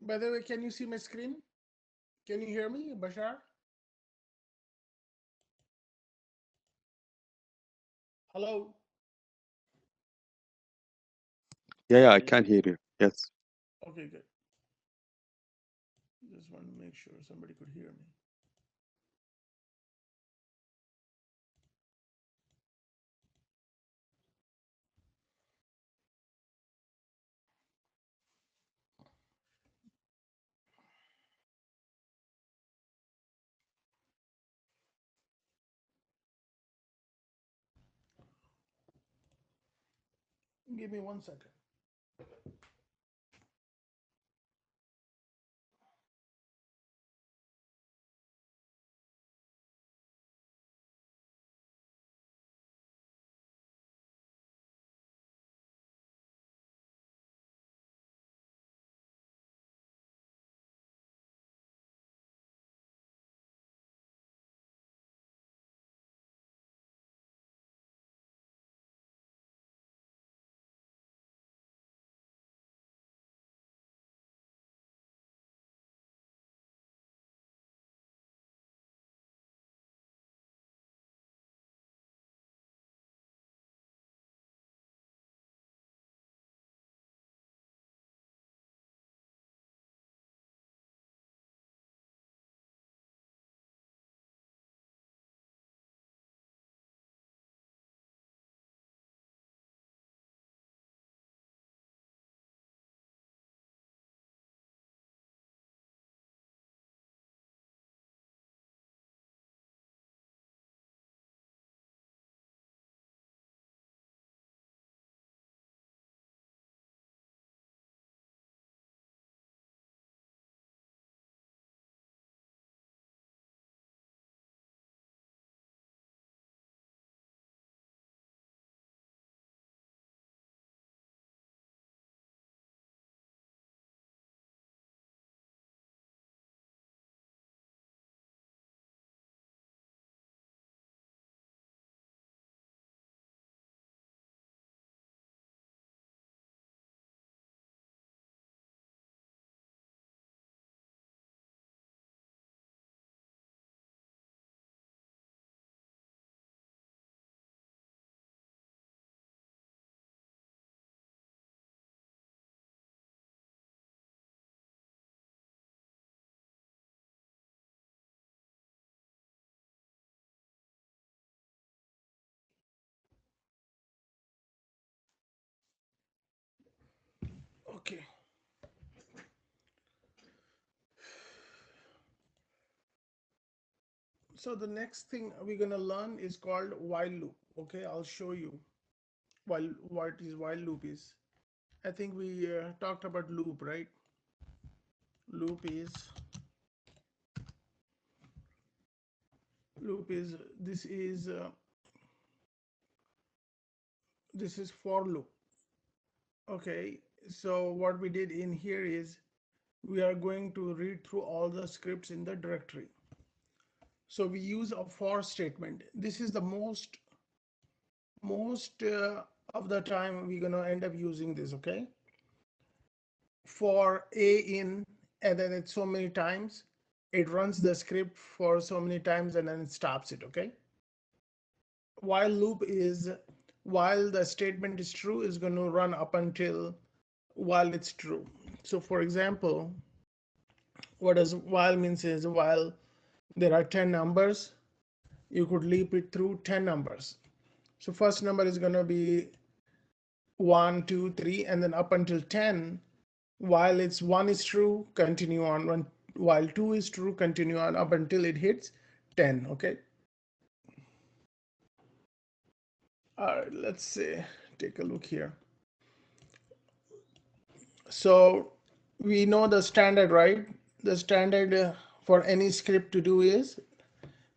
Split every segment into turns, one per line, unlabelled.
By the way, can you see my screen? Can you hear me, Bashar? Hello?
Yeah, I can hear you. Yes.
Okay, good. Just want to make sure somebody could hear me. Give me 1 second. Okay. So the next thing we're gonna learn is called while loop. Okay, I'll show you while what is while loop is. I think we talked about loop, right? Loop is this is for loop. Okay, so what we did in here is we are going to read through all the scripts in the directory. So we use a for statement. This is the most of the time we're gonna end up using this. Okay, for a in, and then it's so many times it runs the script for so many times and then it stops it. Okay, while loop is while the statement is true is going to run up until while it's true. So for example, what does while means is while there are 10 numbers, you could loop it through 10 numbers. So first number is going to be 1, 2, 3, and then up until 10. While it's 1 is true, continue on. While 2 is true, continue on up until it hits 10. Okay. All right, let's see. Take a look here. So we know the standard, right? The standard for any script to do is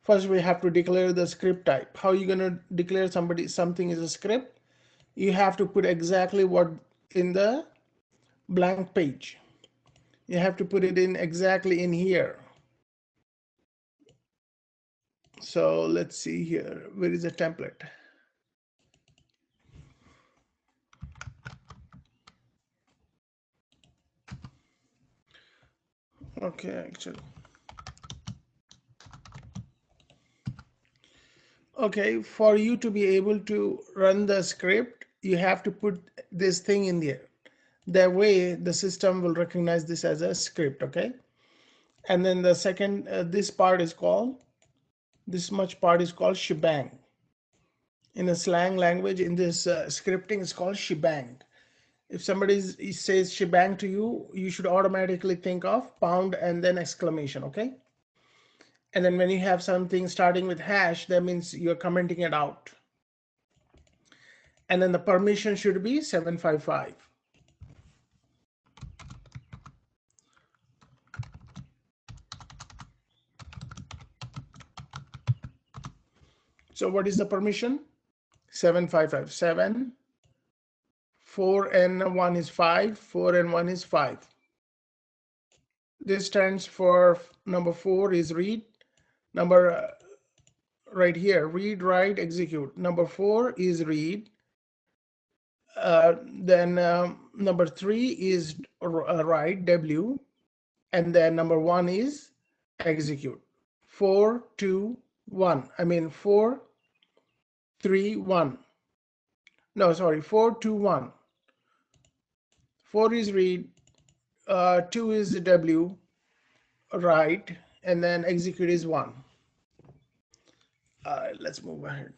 first we have to declare the script type. How are you going to declare something is a script? You have to put exactly what in the blank page. You have to put it in exactly in here. So let's see here. Where is the template? Okay, actually. Okay, for you to be able to run the script, you have to put this thing in there. That way, the system will recognize this as a script, okay? And then the second, this part is called, this much part is called shebang. In a slang language, in this scripting, it's called shebang. If somebody says shebang to you, you should automatically think of pound and then exclamation, okay? And then when you have something starting with hash, that means you're commenting it out. And then the permission should be 755. So what is the permission? 755. 7, 4 and 1 is 5, 4 and 1 is 5. This stands for number 4 is read. Number right here, read, write, execute. Number 4 is read. Then number 3 is write, W. And then number 1 is execute. 4, 2, 1. I mean 4, 3, 1. No, sorry, 4, 2, 1. 4 is read, 2 is W, write, and then execute is 1. Let's move ahead.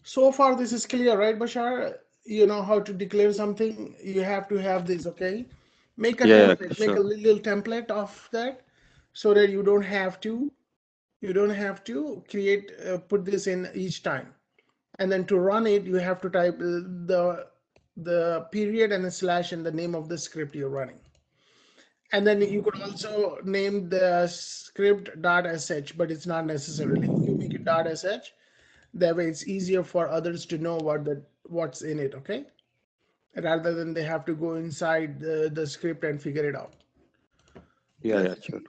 So far, this is clear, right, Bashar? You know how to declare something. You have to have this, okay? Make a
Yeah,
template, make a
sure.
little template of that so that you don't have to create, put this in each time. And then to run it, you have to type the period and a slash in the name of the script you're running. And then you could also name the script .sh, but it's not necessarily. You make it .sh. That way it's easier for others to know what's in it, okay? Rather than they have to go inside the script and figure it out.
Yeah,
Let's
sure.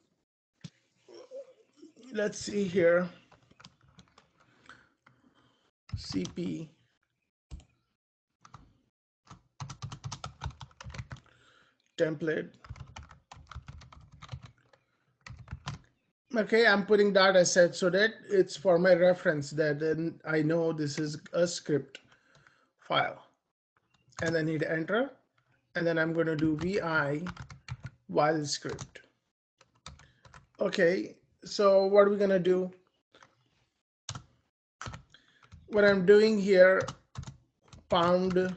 let's see here. CP template. Okay, I'm putting .sh so that it's for my reference that then I know this is a script file. And then hit enter. And then I'm going to do vi while script. Okay, so what are we going to do? What I'm doing here, pound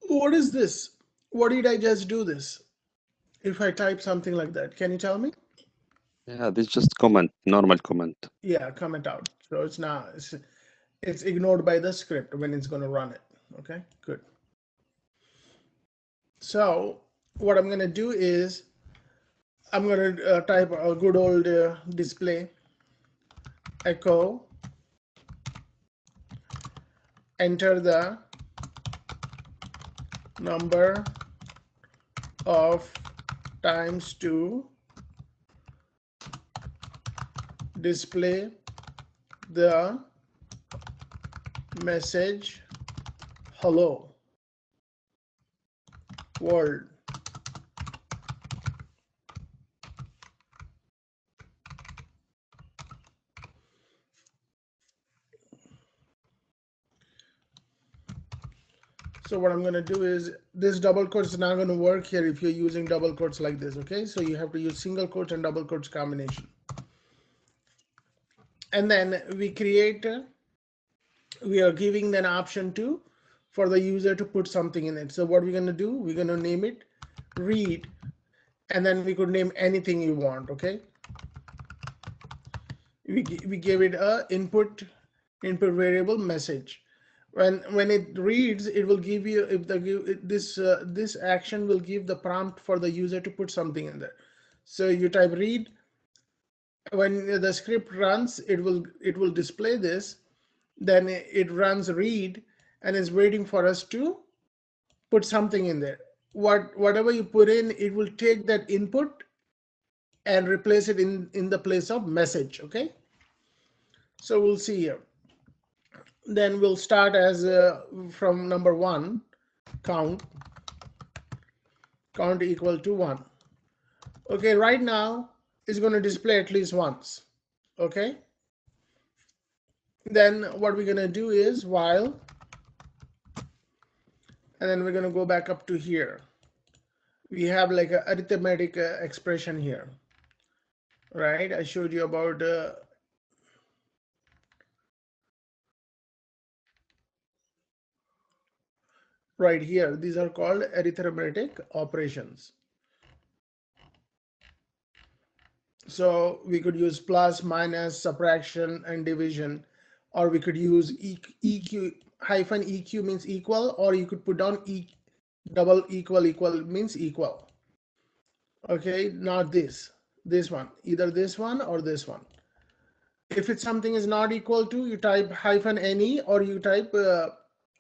what is this? What did I just do this? If I type something like that, can you tell me?
Yeah, this just comment, normal comment.
Yeah, comment out. So it's not, it's ignored by the script when it's going to run it. Okay, good. So what I'm going to do is I'm going to type a good old display echo, enter the number of times to display the message hello world. So what I'm going to do is this double quotes is not going to work here if you're using double quotes like this, okay? So you have to use single quotes and double quotes combination. And then we are giving an option for the user to put something in it. So what we're going to do, we're going to name it read, and then we could name anything you want, okay? We give it a input variable message. When it reads, it will give you, if this action will give the prompt for the user to put something in there. So you type read. When the script runs, it will display this. Then it runs read, and it's waiting for us to put something in there. Whatever you put in, it will take that input and replace it in the place of message. Okay, so we'll see here. Then we'll start as from number 1, count equal to 1. Okay, right now it's going to display at least once. Okay, then what we're going to do is while, and then we're going to go back up to here. We have like an arithmetic expression here, right? I showed you about right here. These are called arithmetic operations. So we could use plus, minus, subtraction, and division, or we could use EQ, hyphen EQ means equal, or you could put down double equal means equal. Okay, not this one, either this one or this one. If it's something is not equal to, you type hyphen any, or you type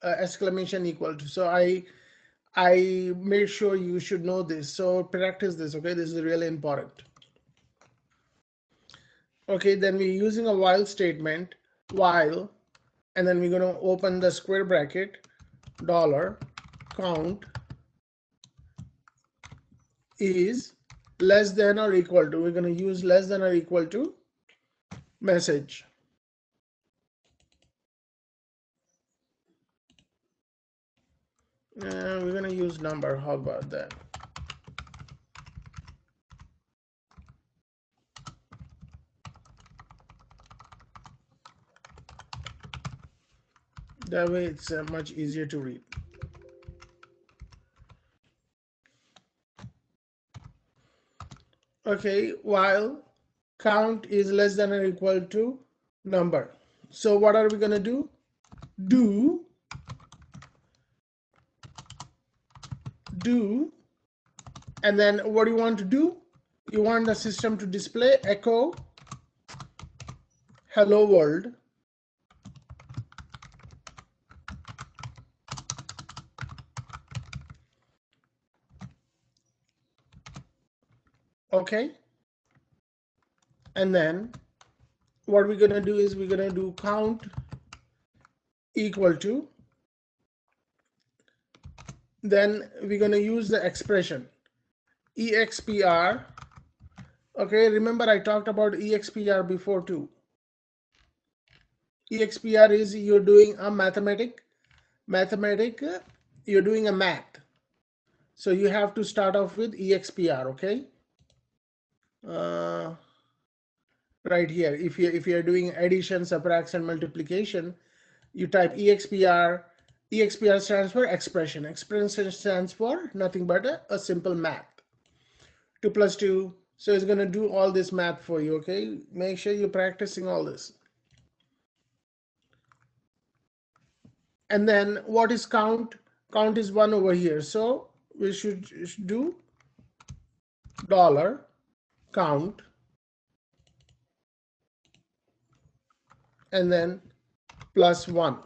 exclamation equal to. So I made sure you should know this. So practice this. Okay, this is really important. Okay, then we're using a while statement, while, and then we're going to open the square bracket, dollar count is less than or equal to. We're going to use less than or equal to message. We're going to use number. How about that? That way it's much easier to read. Okay, while count is less than or equal to number. So what are we going to do? Do, and then what do you want to do? You want the system to display echo hello world. Okay, and then what we're going to do is we're going to do count equal to, then we're going to use the expression expr. Okay, remember I talked about expr before too. expr is you're doing a mathematic, you're doing a math, so you have to start off with expr. Okay, right here, if you're doing addition, subtraction, multiplication, you type expr. expr stands for expression. Expression stands for nothing but a simple math. 2 plus 2, so it's going to do all this math for you. Okay, make sure you're practicing all this. And then what is count? Count is 1 over here, so we should do dollar count and then plus 1,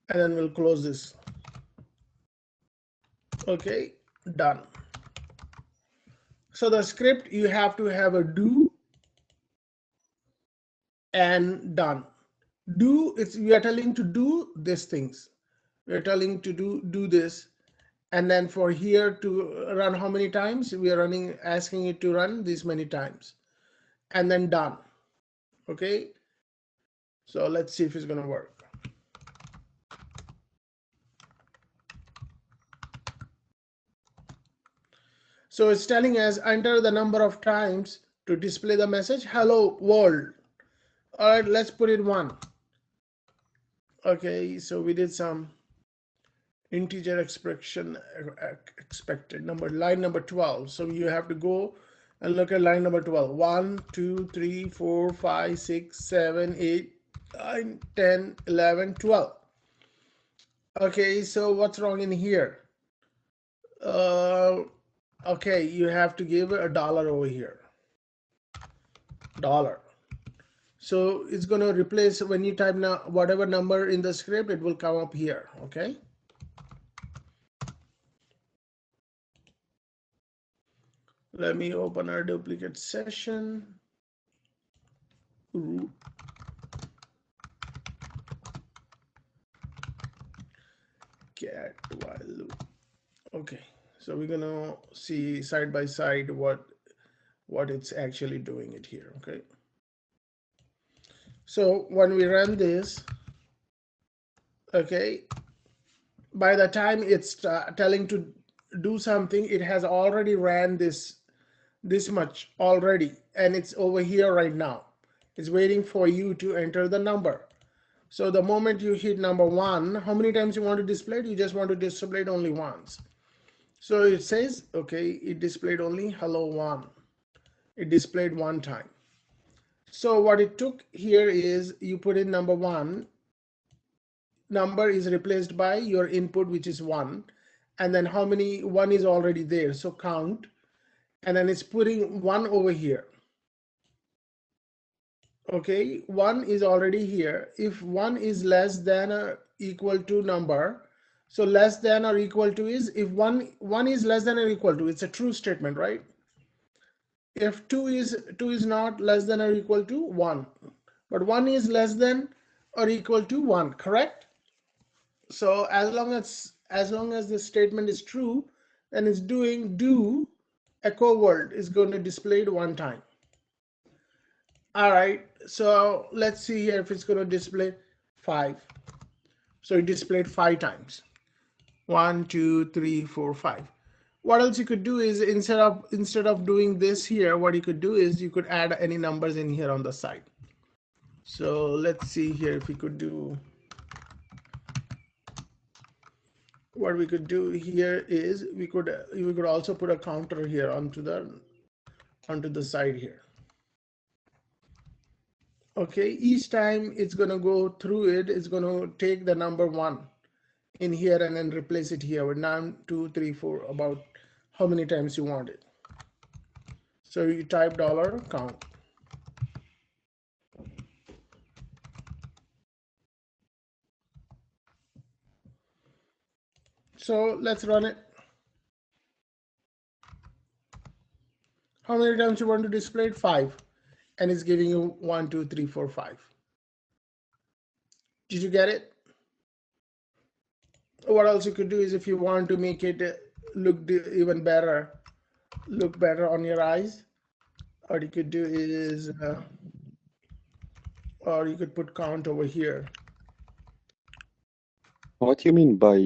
and then we'll close this. Okay, done. So the script, you have to have a do and done. Do, it's we are telling to do these things, we are telling to do this, and then for here to run how many times, we are running, asking it to run this many times, and then done. Okay, so let's see if it's going to work. So it's telling us enter the number of times to display the message hello world. All right, let's put it 1. Okay, so we did some integer expression expected number, line number 12. So you have to go and look at line number 12. 1 2 3 4 5 6 7 8 9 10 11 12. Okay, so what's wrong in here? Okay, you have to give $1 over here, dollar. So it's going to replace when you type now whatever number in the script, it will come up here. Okay. Let me open our duplicate session. Root cat while loop. Okay. So we're gonna see side by side what it's actually doing it here. Okay. So when we run this, okay, by the time it's telling to do something, it has already ran this much already, and it's over here right now. It's waiting for you to enter the number. So the moment you hit number 1, how many times you want to display it? You just want to display it only once. So it says, okay, it displayed only hello 1. It displayed one time. So what it took here is you put in number 1, number is replaced by your input, which is 1, and then how many 1 is already there, so count, and then it's putting 1 over here. Okay, 1 is already here. If 1 is less than or equal to number, so less than or equal to is if 1 is less than or equal to, it's a true statement, right? If 2 is not less than or equal to 1, but 1 is less than or equal to 1, correct? So as long as the statement is true, then it's doing do echo word is going to display it one time. All right, so let's see here if it's going to display 5. So it displayed 5 times. 1, 2, 3, 4, 5. What else you could do is instead of doing this here, what you could do is you could add any numbers in here on the side. So let's see here if we could do. What we could do here is we could also put a counter here onto the side here. Okay, each time it's going to go through it, it's going to take the number 1 in here and then replace it here with 9, 2, 3, 4, about how many times you want it. So you type $count. So let's run it. How many times you want to display it? 5, and it's giving you 1, 2, 3, 4, 5. Did you get it? What else you could do is if you want to make it look even better, look better on your eyes, what you could do is or you could put count over here.
What do you mean by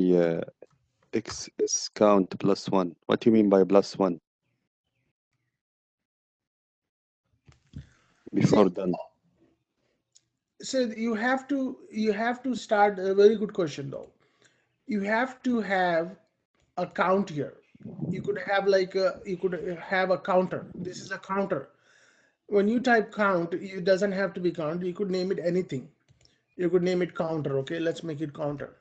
x is count +1? What do you mean by +1? Before done.
So you have to start a very good question though. You have to have a count here. You could have a counter. This is a counter. When you type count, it doesn't have to be count. You could name it anything. You could name it counter. Okay, let's make it counter.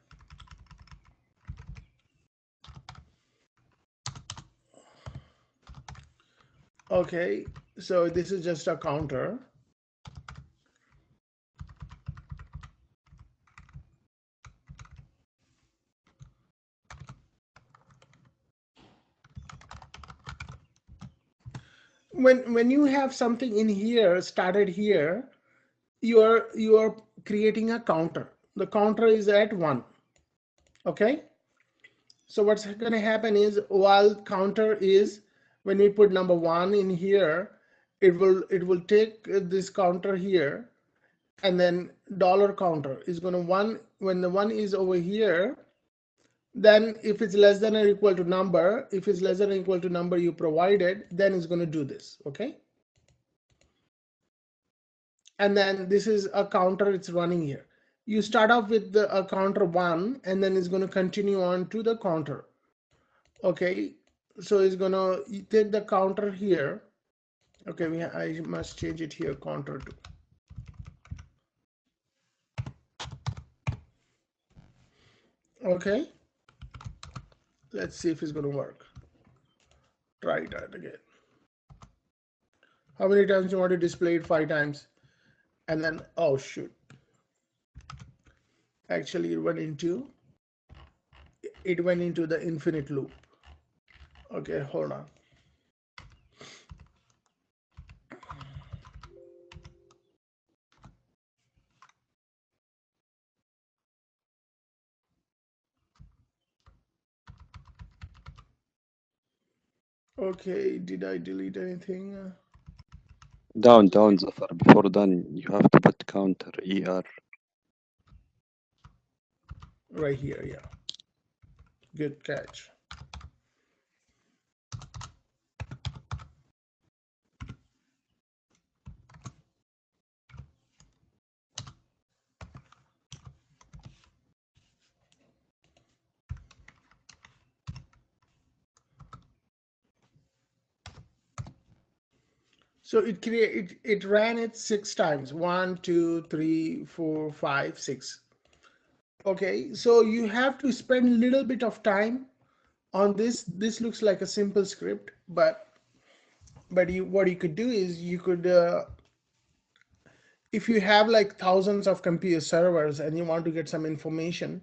Okay, so this is just a counter. When you have something in here started here, you are creating a counter. The counter is at 1. Okay, so what's going to happen is while counter is when we put number 1 in here, it will take this counter here, and then $counter is going to 1. When the 1 is over here, then if it's less than or equal to number, if it's less than or equal to number you provided, then it's going to do this. Okay, and then this is a counter, it's running here. You start off with a counter 1, and then it's going to continue on to the counter. Okay, so it's going to take the counter here. Okay, I must change it here, counter to. Okay, let's see if it's going to work. Try that again. How many times you want to display it? 5 times. and then, oh shoot, actually it went into the infinite loop. Okay, hold on. Okay, did I delete anything?
Down, Zafar. Before done, you have to put counter ER.
Right here, yeah. Good catch. So it ran it 6 times. 1, 2, 3, 4, 5, 6. Okay, so you have to spend a little bit of time on this. This looks like a simple script, but what you could do is you could if you have like thousands of computer servers and you want to get some information,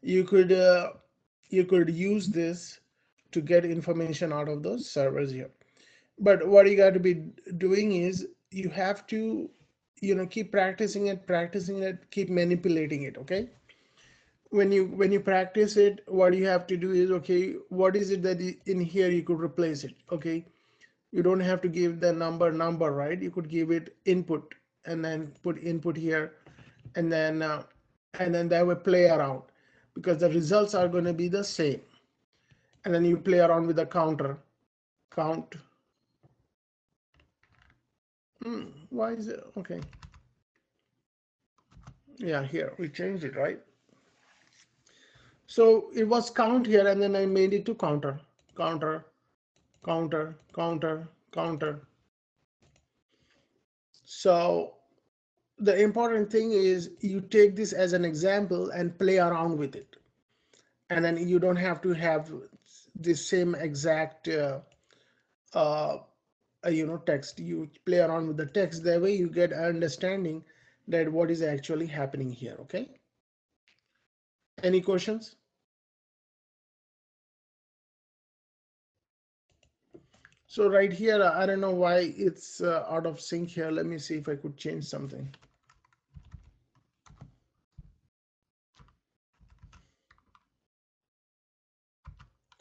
you could uh, you could use this to get information out of those servers here. But what you got to be doing is you have to keep practicing it, keep manipulating it. Okay, when you practice it, what you have to do is, okay, what is it that in here you could replace it. Okay, you don't have to give the number, right? You could give it input and then put input here, and then that will play around, because the results are going to be the same. And then you play around with the counter count. Why is it okay? Yeah, here we changed it, right? So it was count here, and then I made it to counter, counter, counter, counter, counter. So the important thing is you take this as an example and play around with it, and then you don't have to have the same exact uh, text. You play around with the text, that way you get an understanding that what is actually happening here. Okay, any questions? So right here, I don't know why it's out of sync here. Let me see if I could change something.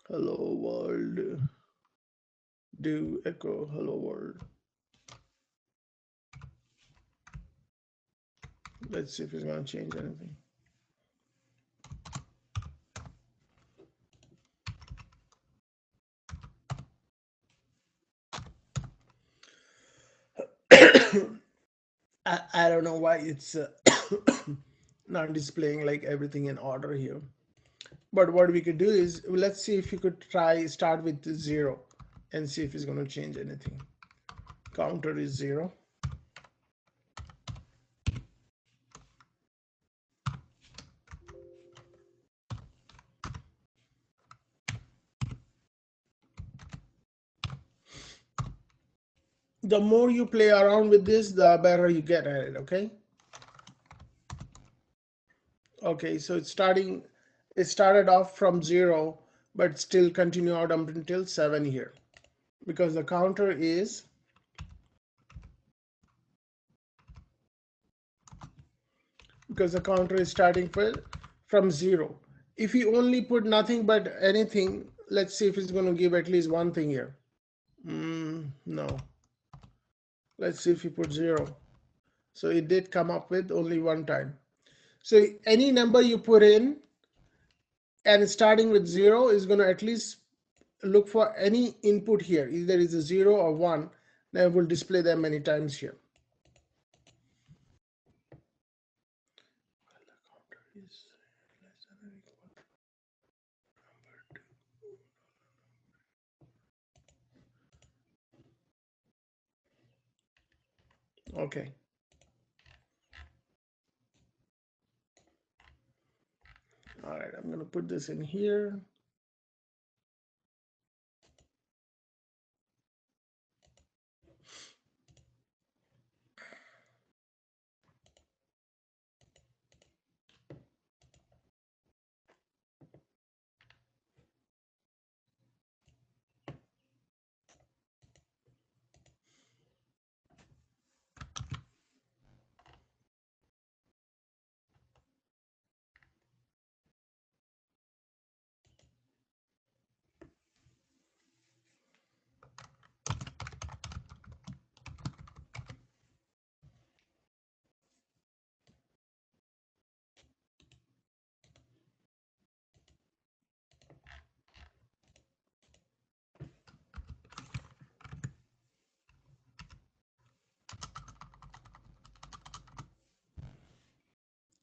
Hello world, do echo hello world. Let's see if it's going to change anything. I don't know why it's not displaying like everything in order here. But what we could do is, let's see if you could try start with 0 and see if it's going to change anything. Counter is 0. The more you play around with this, the better you get at it. Okay. Okay, so it started off from 0, but still continue out until 7 here, because the counter is starting from 0. If you only put nothing but anything, let's see if it's going to give at least one thing here. No. Let's see if you put 0. So it did come up with only one time. So any number you put in and starting with 0 is going to at least look for any input here. Either it's a 0 or 1. Then it will display them many times here. Okay. All right, I'm going to put this in here.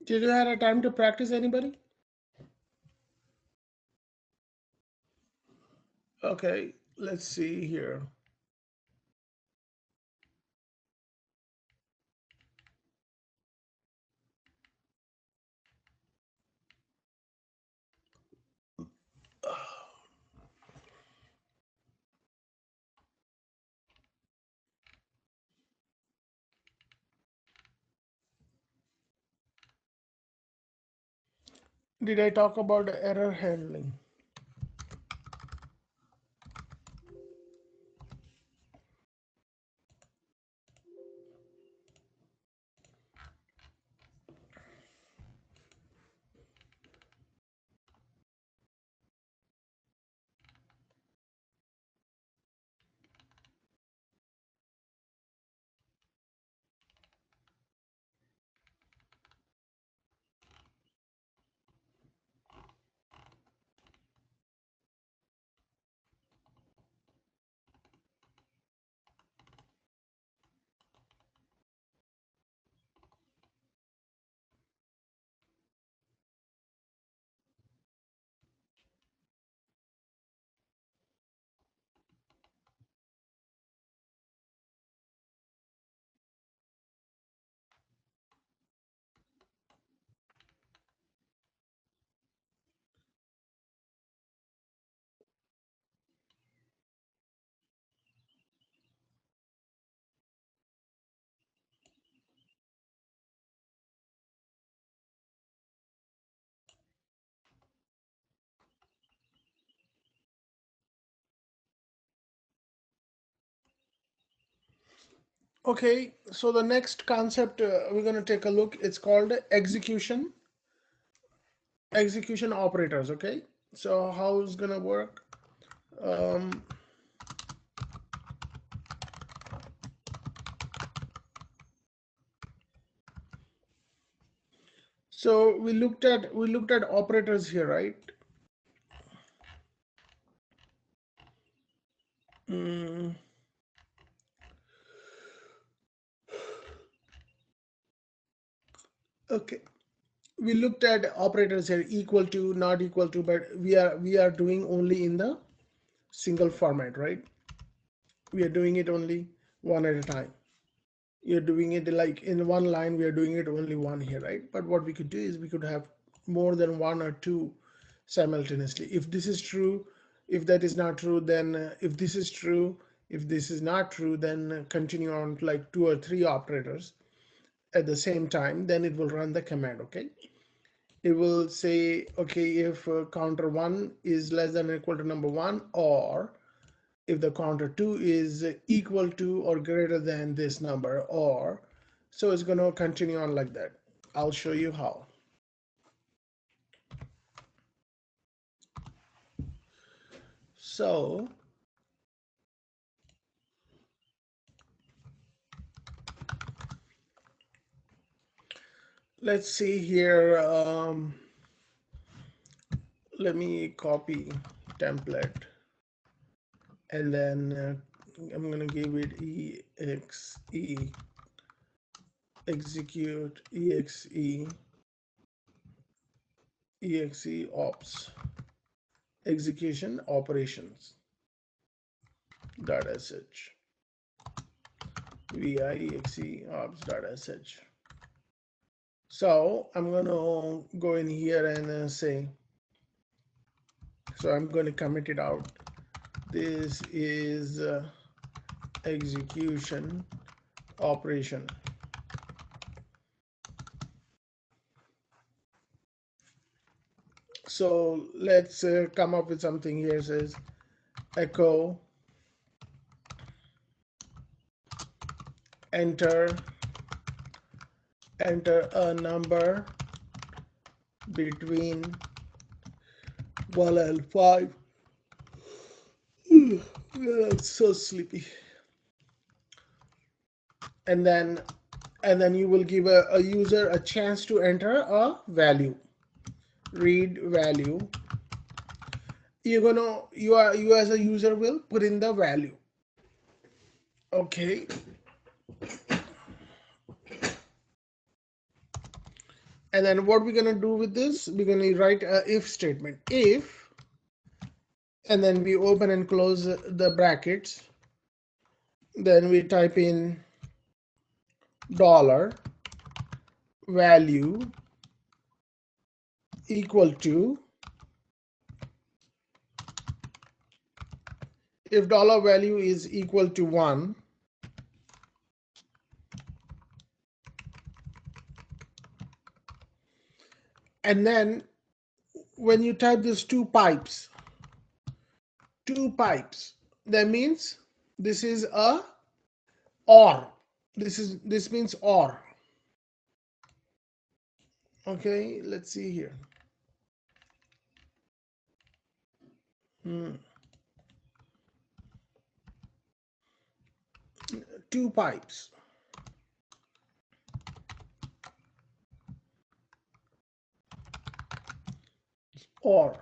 Did you have a time to practice, anybody? Okay, let's see here. Did I talk about error handling? Okay, so the next concept we're going to take a look, it's called execution operators. Okay, so how it's going to work? Um, so we looked at operators here, right? Mm, okay, we looked at operators here, equal to, not equal to, but we are doing only in the single format, right? We are doing it only one at a time. You're doing it like in one line, we are doing it only one here, right? But what we could do is we could have more than one or two simultaneously. If this is true, if that is not true, then if this is true, if this is not true, then continue on like two or three operators at the same time, then it will run the command. Okay, it will say, okay, if counter 1 is less than or equal to number 1, or if the counter 2 is equal to or greater than this number, or so it's going to continue on like that. I'll show you how. So let's see here. Let me copy template, and then I'm going to give it exe execute exe ops execution operations .sh vi ops.sh. So I'm going to go in here and say, so I'm going to commit it out. This is execution operation. So let's come up with something here. It says echo enter a number between 1 and 5. It's so sleepy. And then you will give a user a chance to enter a value. Read value. You as a user will put in the value. Okay, And then what we're going to do with this, we're going to write a if statement. If, and then we open and close the brackets. Then we type in dollar value equal to, if dollar value is equal to 1, and then when you type these two pipes, that means this is a or. This means or. Okay, let's see here. Two pipes or.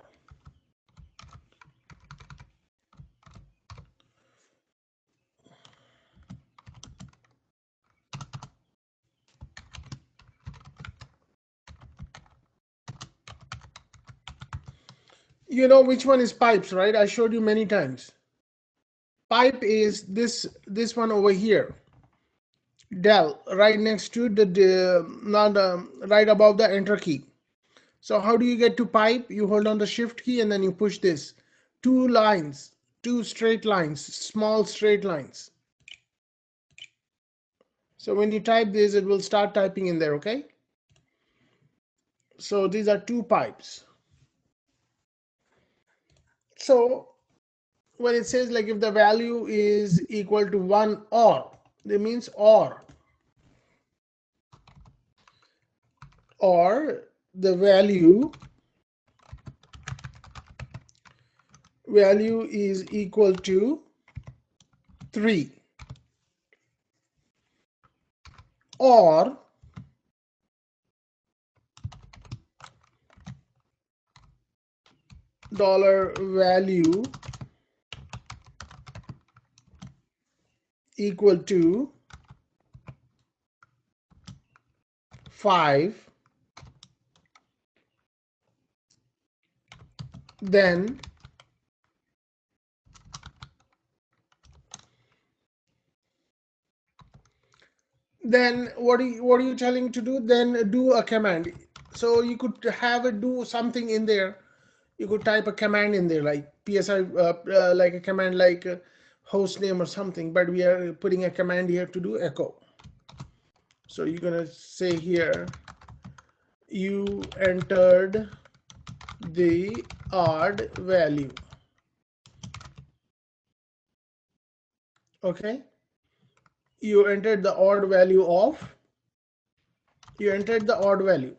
You know which one is pipes, right? I showed you many times. Pipe is this one over here, del, right next to not right above the enter key. So how do you get to pipe? You hold on the shift key and then you push this. Two lines, two straight lines, small straight lines. So when you type this, it will start typing in there, okay? So these are two pipes. So when it says like if the value is equal to 1 or, that means or the value is equal to 3, or dollar value equal to 5, then what are you telling to do? Then do a command. So you could have it do something in there. You could type a command in there like psi, like a command like host name or something, but we are putting a command here to do echo. So you're gonna say here, you entered the odd value. Okay, you entered the odd value of, you entered the odd value.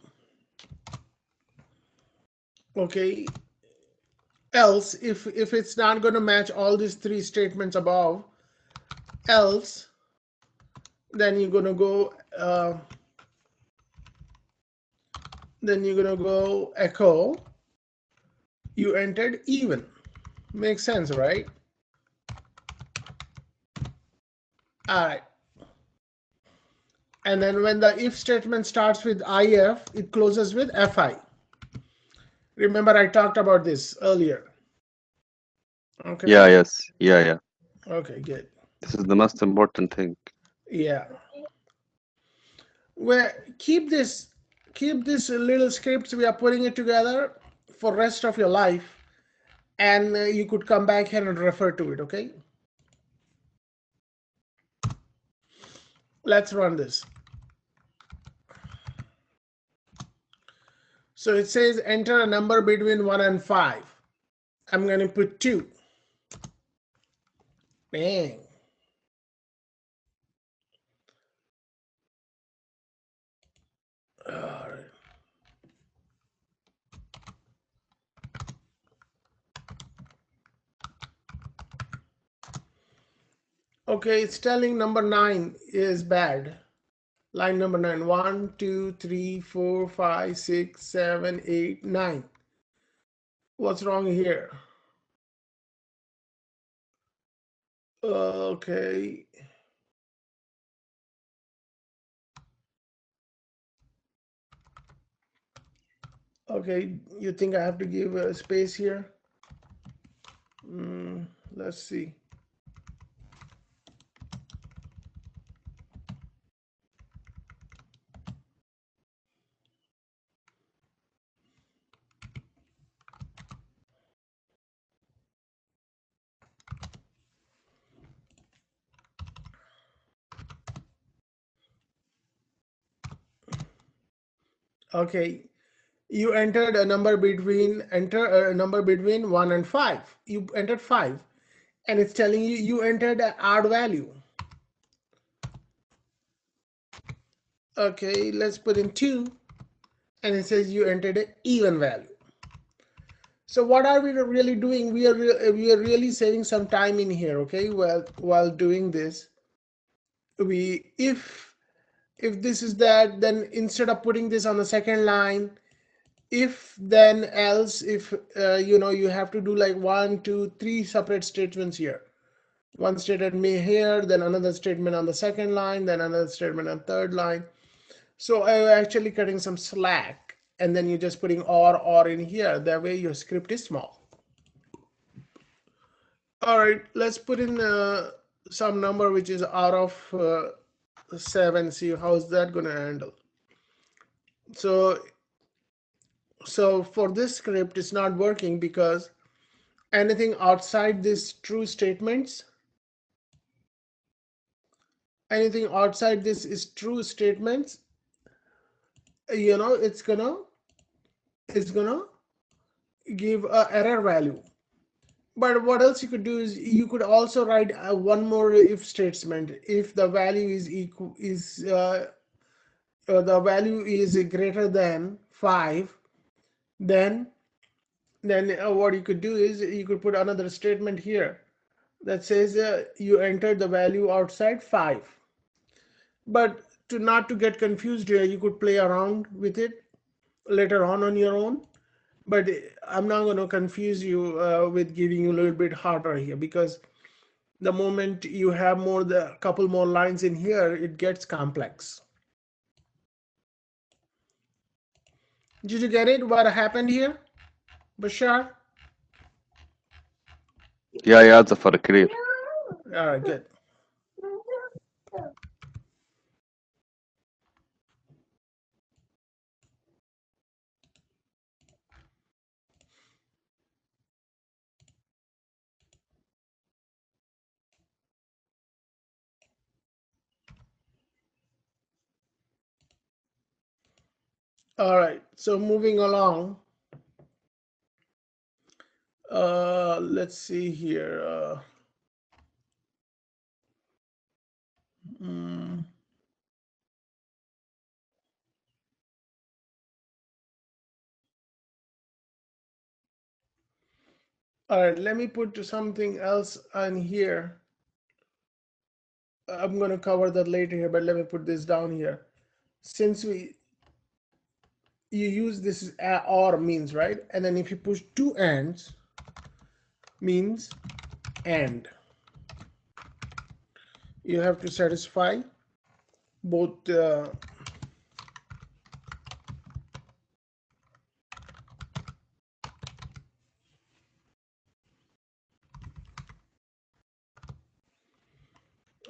Okay, else if it's not going to match all these three statements above, else then you're going to go echo you entered even. Makes sense, right? All right. And then when the if statement starts with if, it closes with fi. Remember I talked about this earlier. Okay.
Yeah, yes. Yeah, yeah.
Okay, good.
This is the most important thing.
Yeah. Where keep this little scripts, we are putting it together for rest of your life, and you could come back here and refer to it. Okay, let's run this. So it says enter a number between 1 and 5. I'm going to put 2. Bang. All right. Okay, it's telling number 9 is bad. Line number 9. 1, 2, 3, 4, 5, 6, 7, 8, 9. What's wrong here? Okay. Okay, you think I have to give a space here? Let's see. Okay, you entered a number between enter a number between 1 and 5. You entered 5, and it's telling you you entered an odd value. Okay, let's put in 2, and it says you entered an even value. So what are we really doing? We are really saving some time in here. Okay, well, while doing this, we if this is that, then instead of putting this on the second line, if then else, if you have to do like 1 2 3 separate statements here. One statement may here, then another statement on the second line, then another statement on third line. So I'm actually cutting some slack, and then you're just putting or in here. That way your script is small. All right, let's put in some number which is out of 7. See how's that going to handle. So for this script, it's not working because anything outside this true statements, anything outside this is true statements, it's gonna give a error value. But what else you could do is you could also write one more if statement. If the value is equal is the value is greater than 5, then what you could do is you could put another statement here that says you entered the value outside 5. But to not to get confused here, you could play around with it later on your own. But I'm not going to confuse you with giving you a little bit harder here, because the moment you have the couple more lines in here, it gets complex. Did you get it? What happened here, Bashar?
Yeah, Zafar, clear.
All right, good. All right, so moving along, let's see here. Mm, all right, let me put something else on here. I'm going to cover that later here, but let me put this down here. Since you use this or means, right? And then if you push two ands, means and. You have to satisfy both.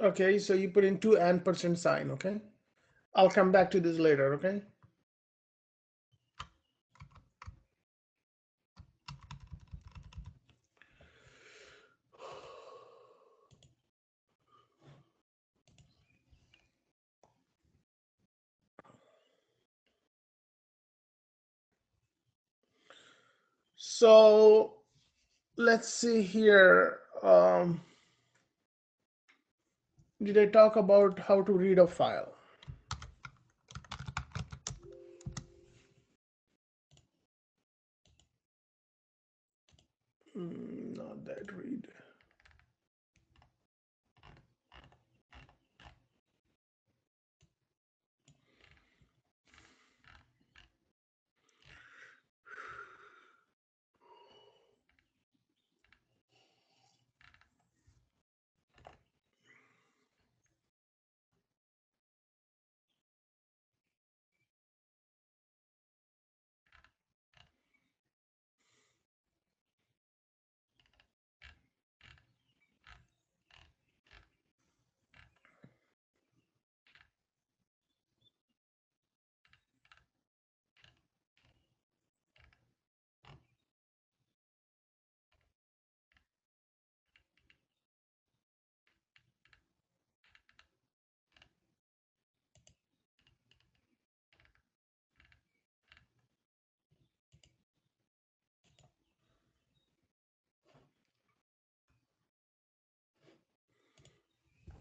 Okay, so you put in two and percent sign. Okay, I'll come back to this later. Okay. So let's see here. Did I talk about how to read a file? Not that read.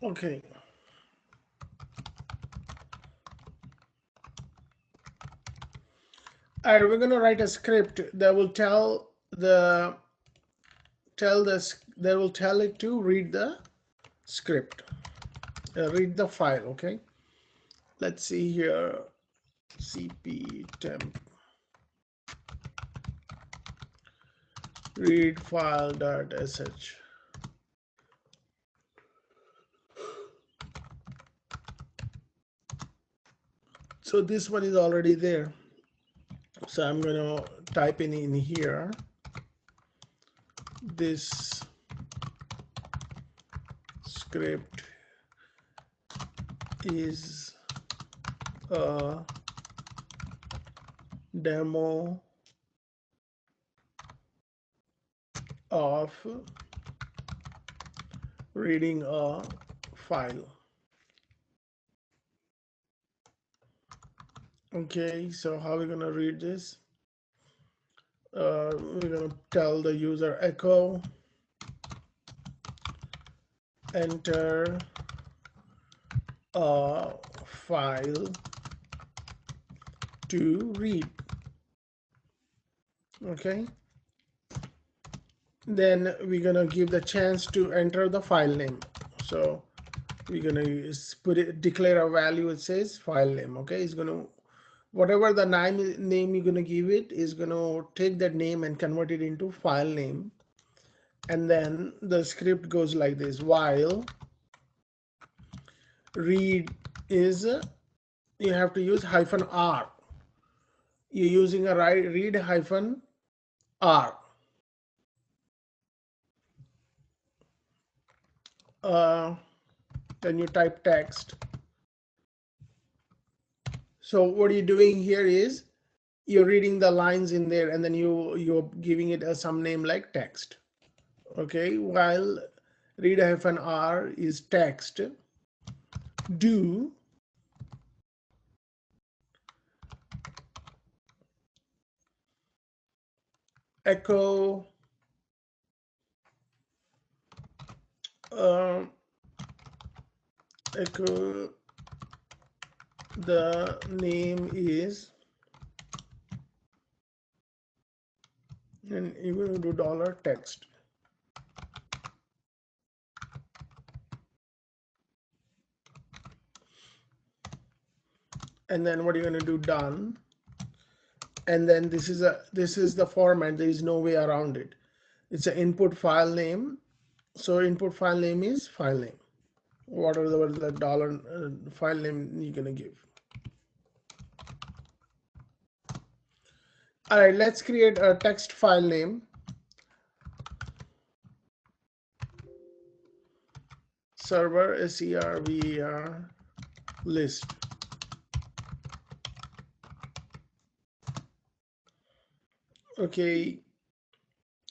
Okay. All right, we're going to write a script that will tell it to read the script, read the file. Okay, let's see here, cp temp read file.sh. So this one is already there, so I'm going to type in here, this script is a demo of reading a file. Okay, so how are we gonna read this? We're gonna tell the user echo enter a file to read. Okay, then we're gonna give the chance to enter the file name. So we're gonna declare a value. It says file name. Okay, it's gonna, whatever the name you're gonna give it is gonna take that name and convert it into file name. And then the script goes like this: while read is, you have to use -r. You're using a read -r. Then you type text. So what you're doing here is you're reading the lines in there, and then you're giving it some name like text. Okay, while read -r is text, do echo uh, echo the name is, and you're going to do $text. And then what you're going to do, done. And then this is the format. There is no way around it. It's an input file name. So input file name is file name, whatever the dollar file name you're going to give. All right, let's create a text file name. Server server list. Okay,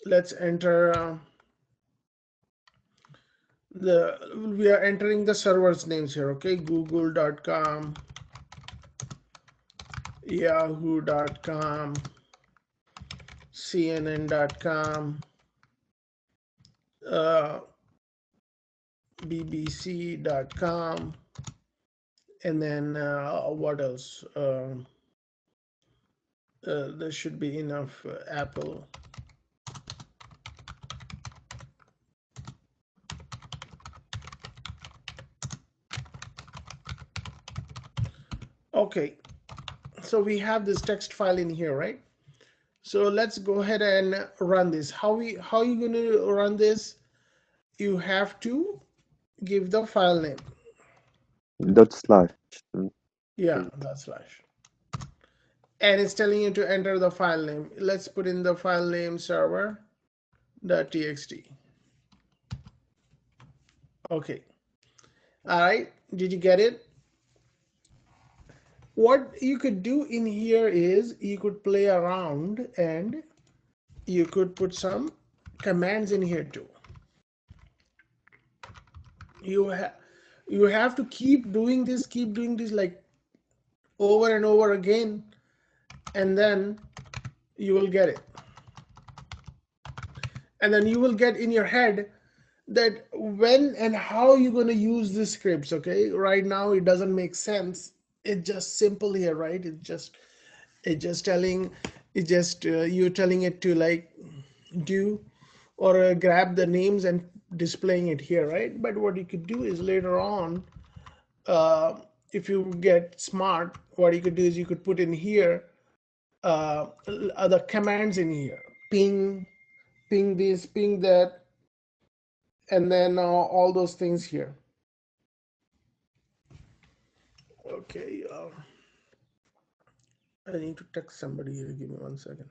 let's enter we are entering the server's names here. Okay, google.com, yahoo.com, cnn.com, bbc.com, and then what else? There should be enough. Apple. Okay, so we have this text file in here, right? So let's go ahead and run this. How are you going to run this? You have to give the file name.
/.
Yeah, that's slash. And it's telling you to enter the file name. Let's put in the file name server.txt. Okay. All right. Did you get it? What you could do in here is you could play around and you could put some commands in here too. You have to keep doing this like over and over again, and then you will get it. And then you will get in your head that when and how you're going to use the scripts. Okay, right now it doesn't make sense. It's just simple here, right? It's just telling, it's just you telling it to like do or grab the names and displaying it here, right? But what you could do is later on, uh, if you get smart, what you could do is you could put in here other commands in here, ping this, ping that, and then all those things here. Okay, I need to text somebody here. Give me 1 second.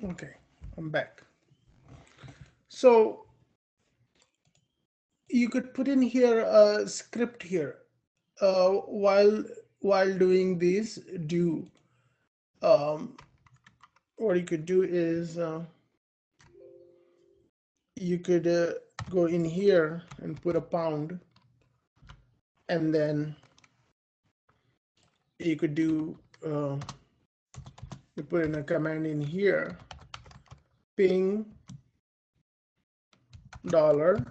Okay, I'm back. So you could put in here a script here while doing these do. Um, what you could do is you could go in here and put a pound, and then you could do you put in a command in here, ping dollar.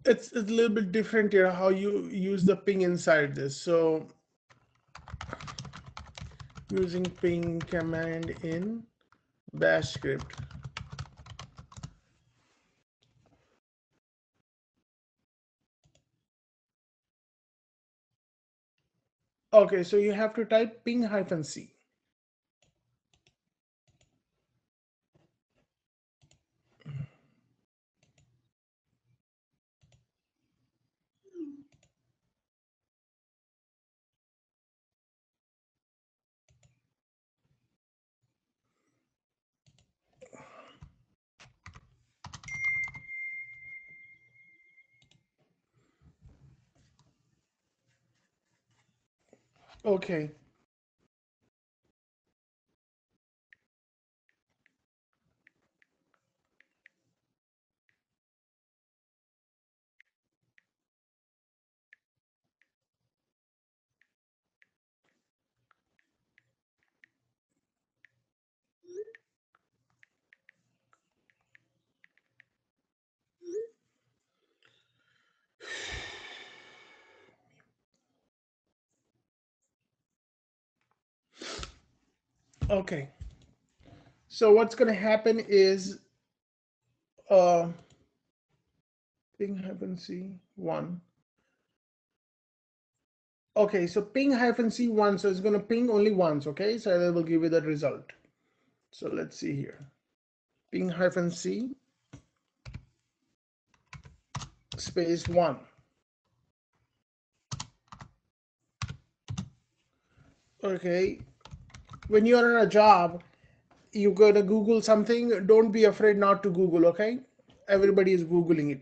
It's a little bit different here how you use the ping inside this. So using ping command in bash script. Okay, so you have to type ping hyphen c. Okay, okay. So what's gonna happen is uh, ping hyphen c one. Okay, so ping hyphen c one, so it's gonna ping only once. Okay, so that will give you the result. So let's see here, ping hyphen c space one. Okay, when you're in a job, you go to Google something, don't be afraid not to Google, okay? Everybody is Googling it.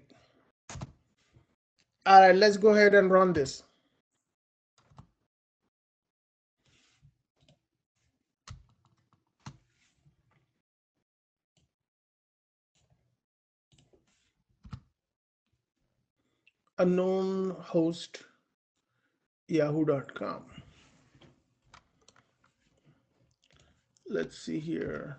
All right, let's go ahead and run this. unknown host yahoo.com. Let's see here.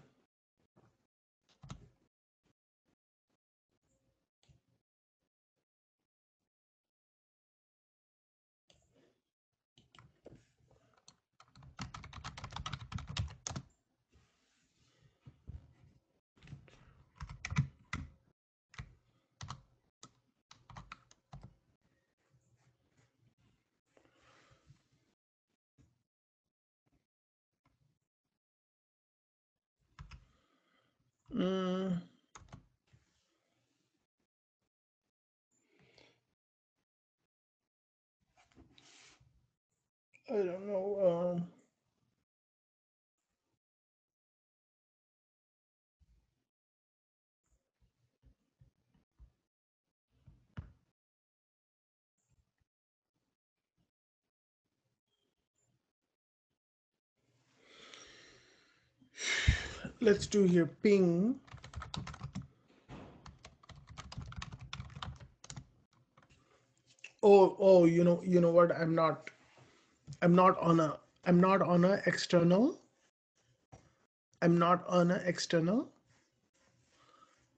Mm, I don't know. Let's do here ping. Oh, you know what? I'm not on a, I'm not on a external. I'm not on a external.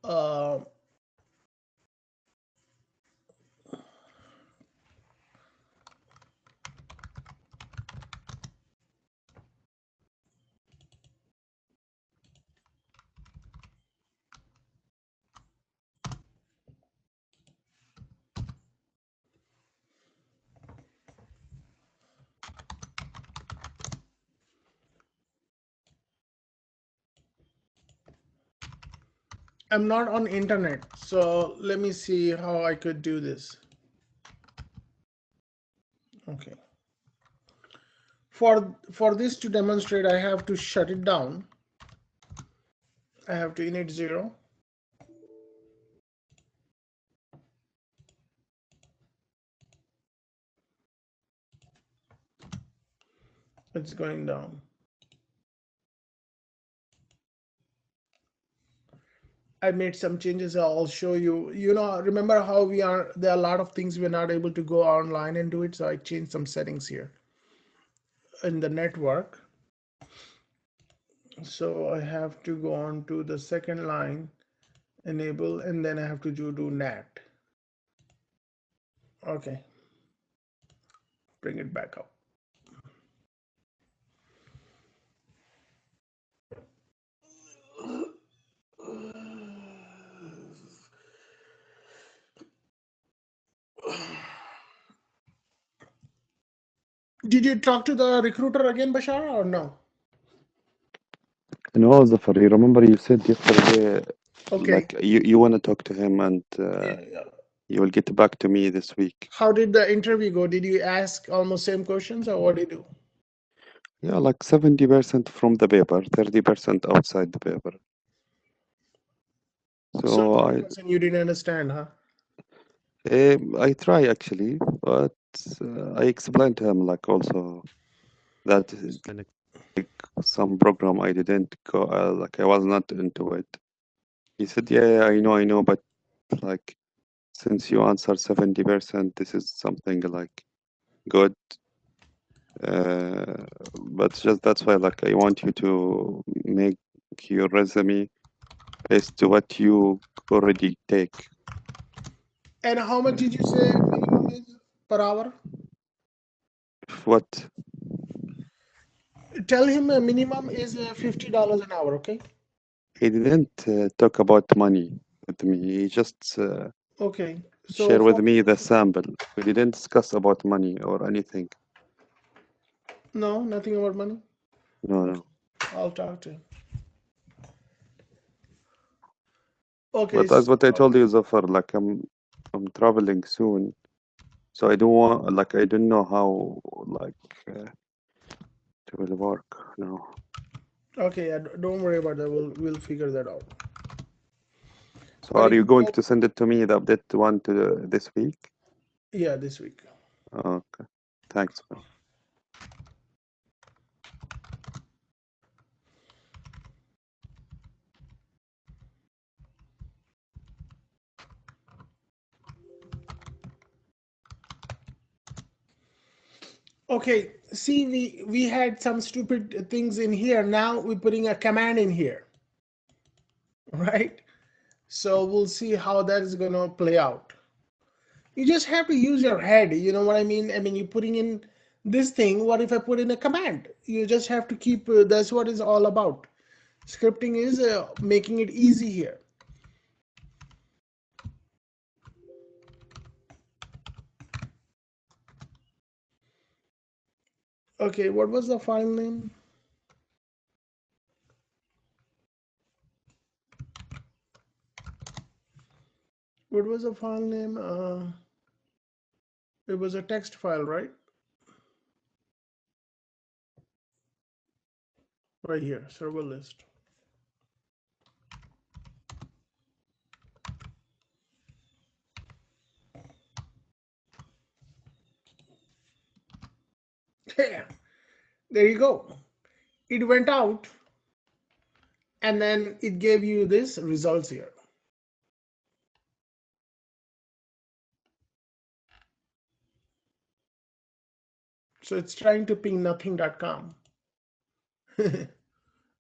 Uh, I'm not on internet. So let me see how I could do this. Okay. For this to demonstrate, I have to shut it down. I have to init 0. It's going down. I made some changes. I'll show you. You know, remember how we are, there are a lot of things we're not able to go online and do it. So I changed some settings here in the network. So I have to go on to the second line, enable, and then I have to do NAT. Okay, bring it back up. Did you talk to the recruiter again, Bashar, or no?
No, Zafar, you remember you said yesterday,
Okay.
like you want to talk to him and
Yeah.
you will get back to me this week.
How did the interview go? Did you ask almost same questions, or what did you do?
Yeah, like 70% from the paper, 30% outside the paper.
So
So
30% you didn't understand, huh?
I try actually, but I explained to him like also that like some program I didn't go, like I was not into it. He said, yeah, I know, but like since you answered 70%, this is something like good. But just that's why like I want you to make your resume based to what you already take.
And how much did you say minimum is per hour?
What
Tell him a minimum is $50 an hour, okay?
he didn't talk about money with me. He just
Okay. So
shared with
for
me the sample. We didn't discuss about money or anything.
no, nothing about money.
No,
Okay,
no.
I'll talk to him. Okay,
But as what I
so
told you, Zafar, like I'm traveling soon, so I don't want like I don't know how like it will work. No.
okay, yeah, don't worry about that. We'll figure that out.
So
But
are
if
you
you
going
go,
to send it to me, the update one to this week?
yeah, this week.
Okay. Thanks, bro.
Okay, see, we had some stupid things in here. Now we're putting a command in here, right? So we'll see how that is gonna play out. You just have to use your head, you know what I mean? I mean, you're putting in this thing. What if I put in a command? You just have to keep. That's what it's all about. Scripting is making it easy here. Okay, what was the file name? What was the file name? It was a text file, right? Right here, server list. Yeah, there you go. It went out and then it gave you this results here. So it's trying to ping nothing.com,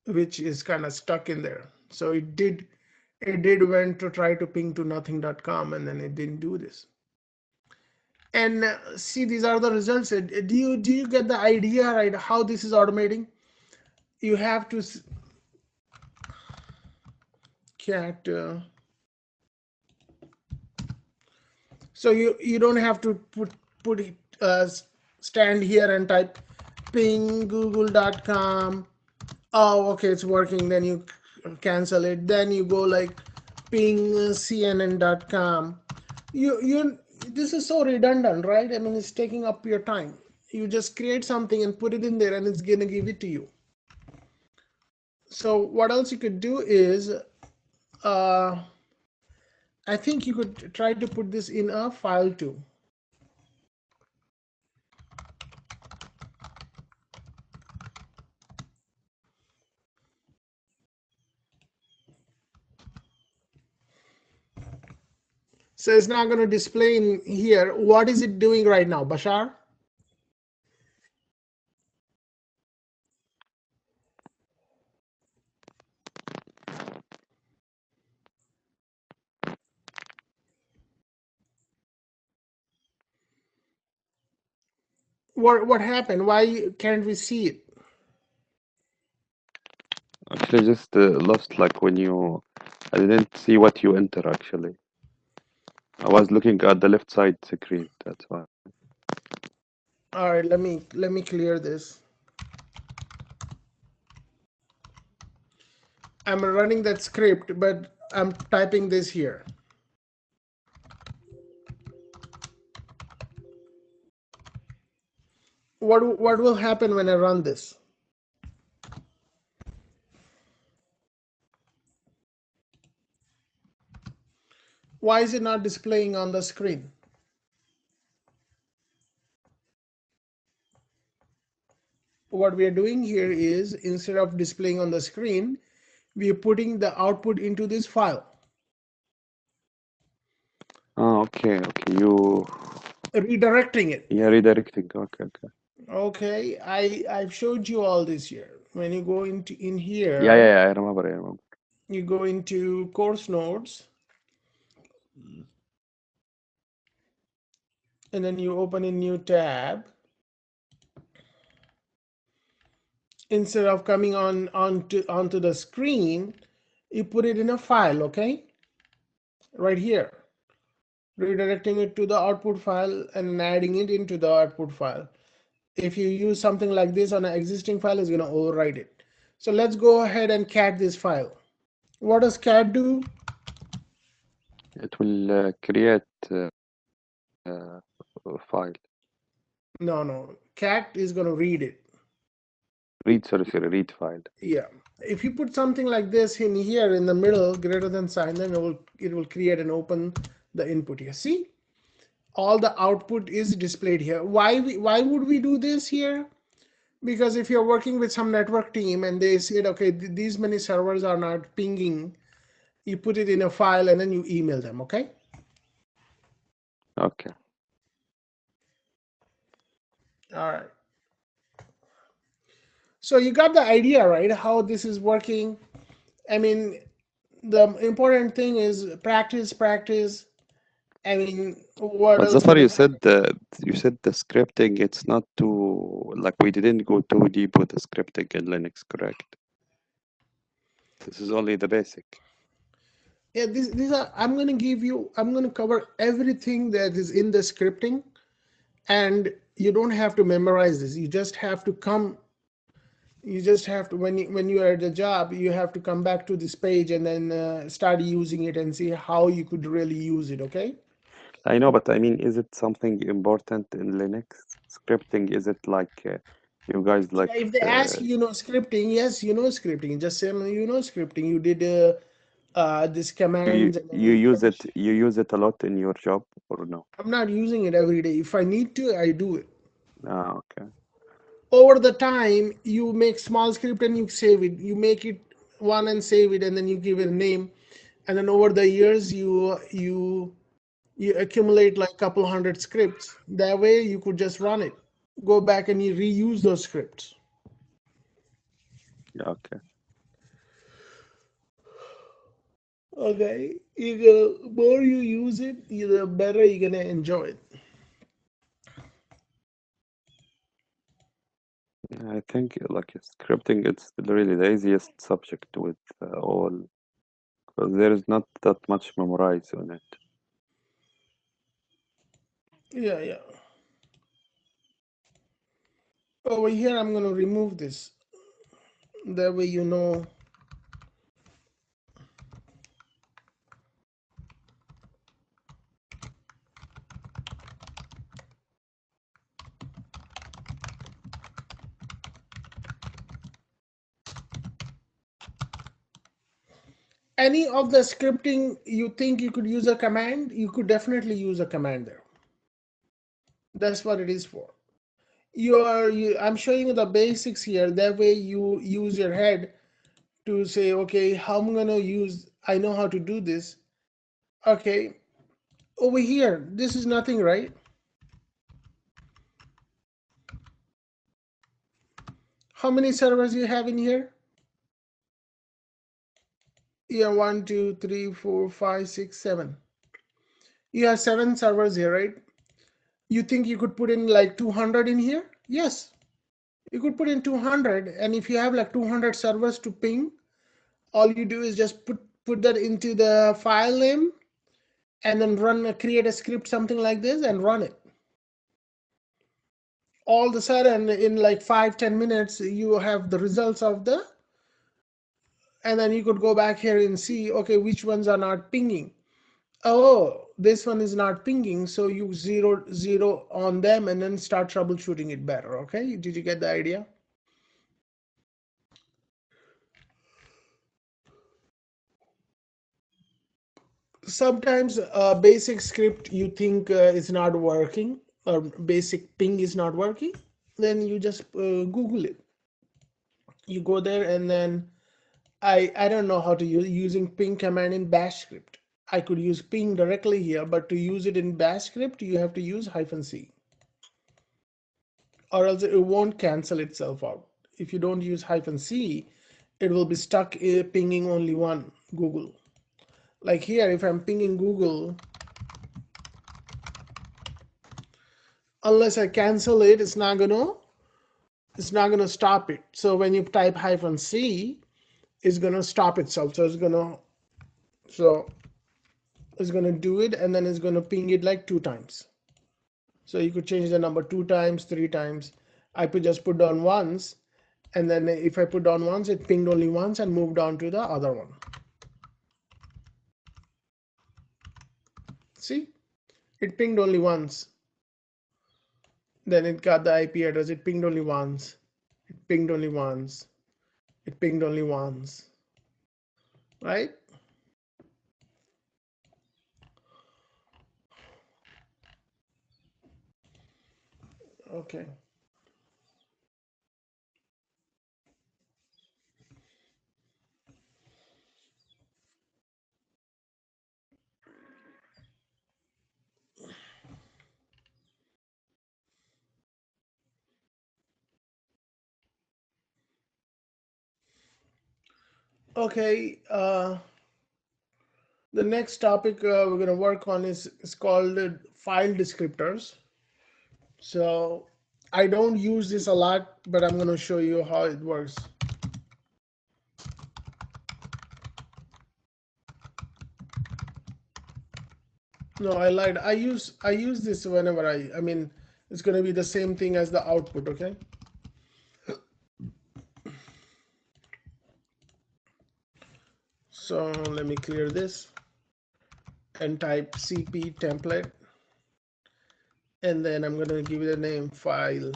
which is kind of stuck in there. So it did went to try to ping to nothing.com and then it didn't do this. And see, these are the results. Do you get the idea, right? How this is automating? You have to cat. So you don't have to put it stand here and type ping google.com. Oh, okay, it's working. Then you cancel it. Then you go like ping cnn.com. You this is so redundant, right? I mean, it's taking up your time. You just create something and put it in there and it's gonna give it to you. So what else you could do is uh, I think you could try to put this in a file too. So it's not going to display in here. What is it doing right now, Bashar? What happened? Why can't we see it?
Actually, just lost like when you. I didn't see what you enter actually. I was looking at the left side screen. That's why.
All right, let me clear this. I'm running that script, but I'm typing this here. What will happen when I run this? Why is it not displaying on the screen? What we are doing here is instead of displaying on the screen, we are putting the output into this file,
Oh, okay, okay. You,
redirecting it.
yeah, redirecting. Okay, okay.
Okay, I've showed you all this here. When you go into in
Yeah, yeah,
here,
yeah. I remember. I remember.
you go into course notes and then you open a new tab. Instead of coming onto the screen, you put it in a file, okay? Right here, redirecting it to the output file and adding it into the output file. If you use something like this on an existing file, it's going to overwrite it. So let's go ahead and cat this file. What does cat do?
It will create a file.
No, cat is going to read it.
Read, sorry, read file.
Yeah. If you put something like this in here in the middle, greater than sign, then it will create and open the input here. See? All the output is displayed here. Why would we do this here? Because if you're working with some network team and they said, okay, these many servers are not pinging, you put it in a file and then you email them, okay?
Okay.
All right. So you got the idea, right? How this is working. I mean, the important thing is practice, practice. I mean, what
But
else
Zafar,
can I say?
you said the scripting. It's not too like we didn't go too deep with the scripting in Linux, correct? This is only the basic.
Yeah, these are, I'm gonna cover everything that is in the scripting, and you don't have to memorize this. You just have to, when you are at the job, you have to come back to this page and then start using it and see how you could really use it, okay?
I know, but I mean, is it something important in Linux? Scripting, is it like you guys like
Yeah, if they ask you know scripting, yes, you know scripting. Just say you know scripting. You did this commands and then you publish.
you use it a lot in your job or no?
I'm not using it every day. If I need to, I do it.
Ah, okay.
Over the time, you make small script and you save it. You make it one and save it, and then you give it a name. And then over the years, you accumulate like couple hundred scripts. That way, you could just run it. Go back and you reuse those scripts.
Yeah, okay.
Okay, the more you use it, the better you're gonna enjoy it.
I think like scripting, it's really the easiest subject with all, because there is not that much memorize on it.
Yeah, yeah. Over here, I'm gonna remove this. That way, you know. Any of the scripting you think you could use a command, you could definitely use a command there. That's what it is for. I'm showing you the basics here. That way you use your head to say, okay, how I'm gonna use, I know how to do this. Okay, over here, this is nothing, right? How many servers you have in here? Yeah, one, two, three, four, five, six, seven. You have seven servers here, right? You think you could put in like 200 in here? Yes, you could put in 200. And if you have like 200 servers to ping, all you do is just put that into the file name and then create a script, something like this, and run it. All of a sudden, in like 5-10 minutes, you have the results of the, and then you could go back here and see, okay, which ones are not pinging. Oh, this one is not pinging, so you zero on them and then start troubleshooting it better. Okay, did you get the idea? Sometimes a basic script you think is not working, or basic ping is not working, then you just Google it. You go there and then I don't know how to use using ping command in bash script. I could use ping directly here, but to use it in bash script, you have to use -c, or else it won't cancel itself out. If you don't use -c, it will be stuck pinging only one Google. Like here, if I'm pinging Google, unless I cancel it, it's not gonna stop it. So when you type -c, it's gonna stop itself. So it's gonna do it, and then it's gonna ping it like 2 times. So you could change the number 2 times, 3 times. I could just put down once, and then if I put down once, it pinged only once and moved on to the other one. See, it pinged only once. Then it got the IP address. It pinged only once. It pinged only once. It pinged only once. Right? Okay. Okay, the next topic we're going to work on is called file descriptors. So I don't use this a lot, but I'm going to show you how it works. No, I lied. I use this whenever I mean it's going to be the same thing as the output, okay? So let me clear this and type cp template, and then I'm going to give it a name file.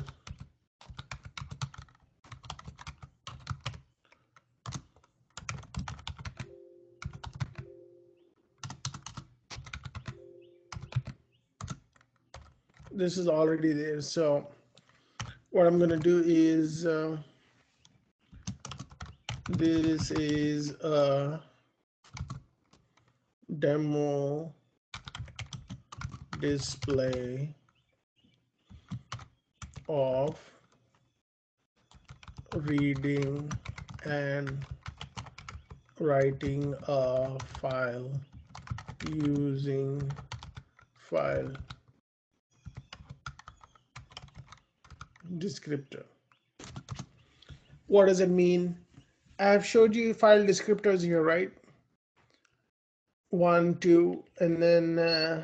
This is already there. So what I'm going to do is this is a demo display of reading and writing a file using file descriptor. What does it mean? I have showed you file descriptors here, right? One, two, and then the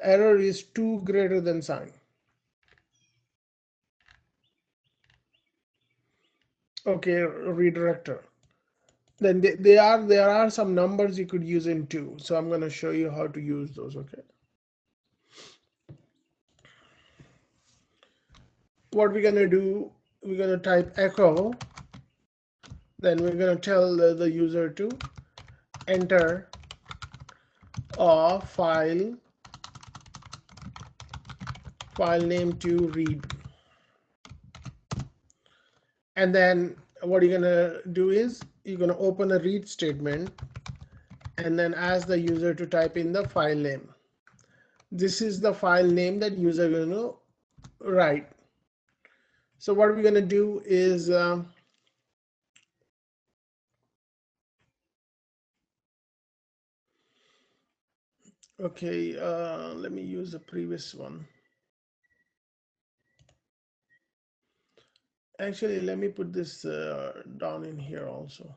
error is 2 greater than sign. Okay, redirector. Then there are some numbers you could use in 2. So I'm going to show you how to use those. Okay. What we're going to do, we're going to type echo. Then we're going to tell the user to enter a file name to read. And then what you're going to do is you're going to open a read statement and then ask the user to type in the file name. This is the file name that user is going to write. So what we're going to do is okay, let me use the previous one. Actually, let me put this down in here also.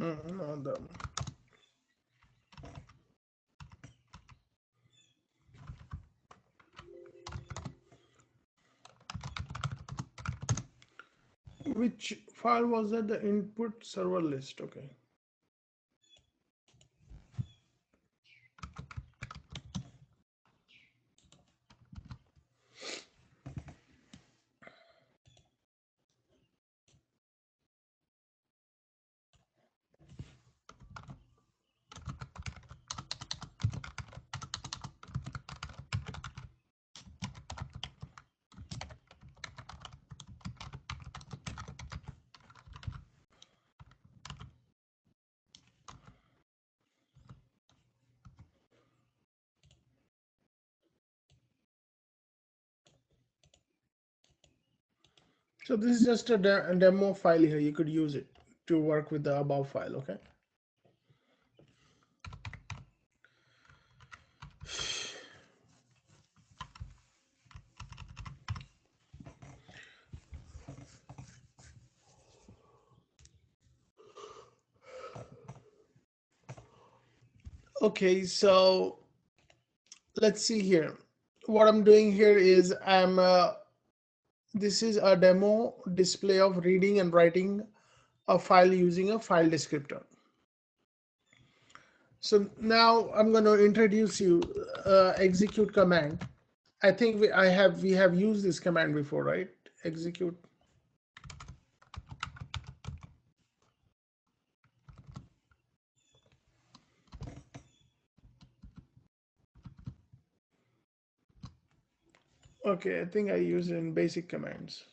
No, which file was that? The input server list. Okay. So this is just a demo file here. You could use it to work with the above file. Okay. Okay, so let's see here. What I'm doing here is this is a demo display of reading and writing a file using a file descriptor. So now I'm going to introduce you execute command. I think we have used this command before, right? Execute. Okay, I think I use it in basic commands.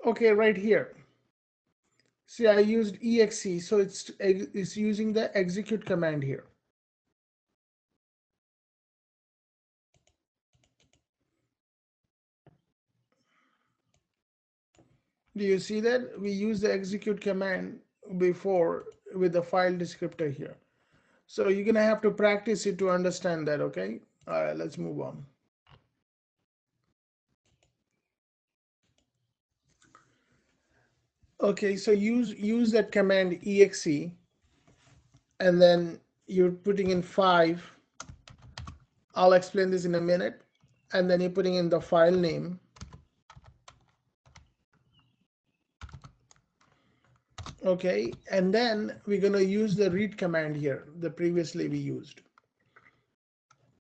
Okay, right here. See, I used exe, so it's using the execute command here. Do you see that? We use the execute command before with the file descriptor here. So you're gonna have to practice it to understand that, okay? All right, let's move on. Okay, so use that command exe, and then you're putting in 5. I'll explain this in a minute. And then you're putting in the file name. Okay, and then we're gonna use the read command here, the previously we used.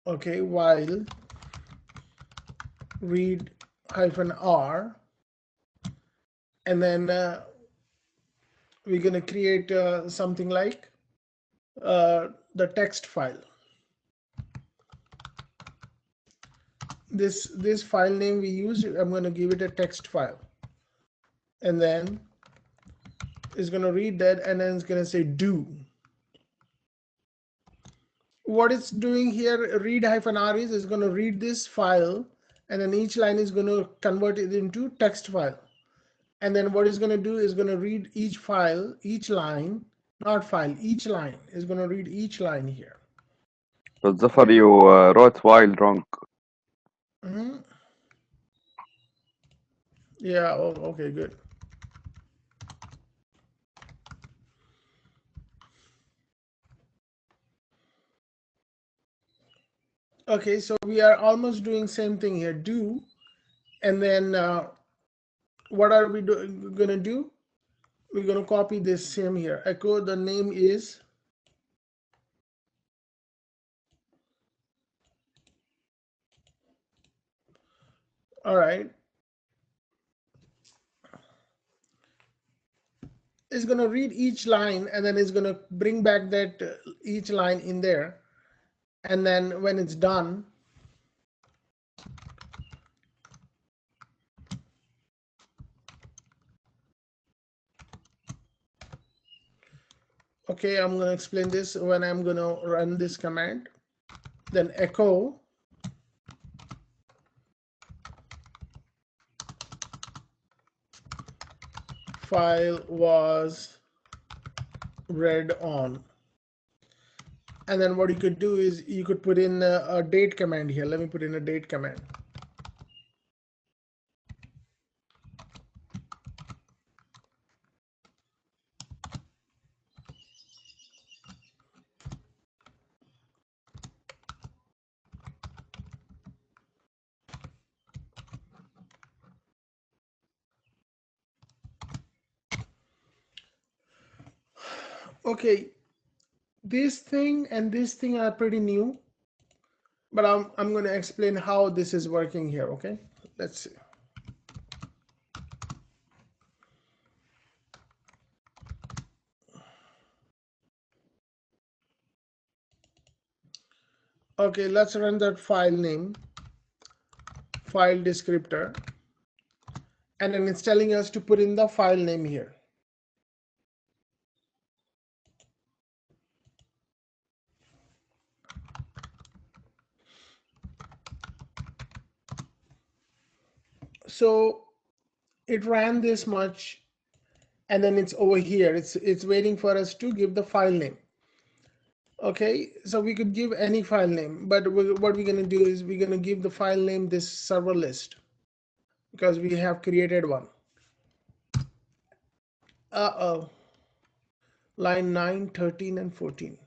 Okay, while read -r, and then we're gonna create something like the text file. This file name we use, I'm going to give it a text file, and then it's going to read that, and then it's going to say do. What it's doing here, read-r is going to read this file, and then each line is going to convert it into text file. And then what it's going to do is going to read each file, each line, not file, each line is going to read each line here.
But Zafar,
Okay.
you wrote while wrong.
Mhm. Yeah. Oh, okay. Good. Okay. So we are almost doing same thing here. Do, and then what are we gonna do? We're gonna copy this same here. Echo the name is, all right. It's gonna read each line, and then it's gonna bring back that each line in there. And then when it's done, okay, I'm gonna explain this when I'm gonna run this command. Then echo file was read on. And then what you could do is you could put in a date command here. Let me put in a date command. Okay, this thing and this thing are pretty new, but I'm going to explain how this is working here. Okay, let's see. Okay, let's run that file name, file descriptor, and then it's telling us to put in the file name here. So it ran this much, and then it's over here. It's waiting for us to give the file name. Okay, so we could give any file name, but what we're going to do is we're going to give the file name this server list because we have created one. Uh-oh, line 9, 13, and 14.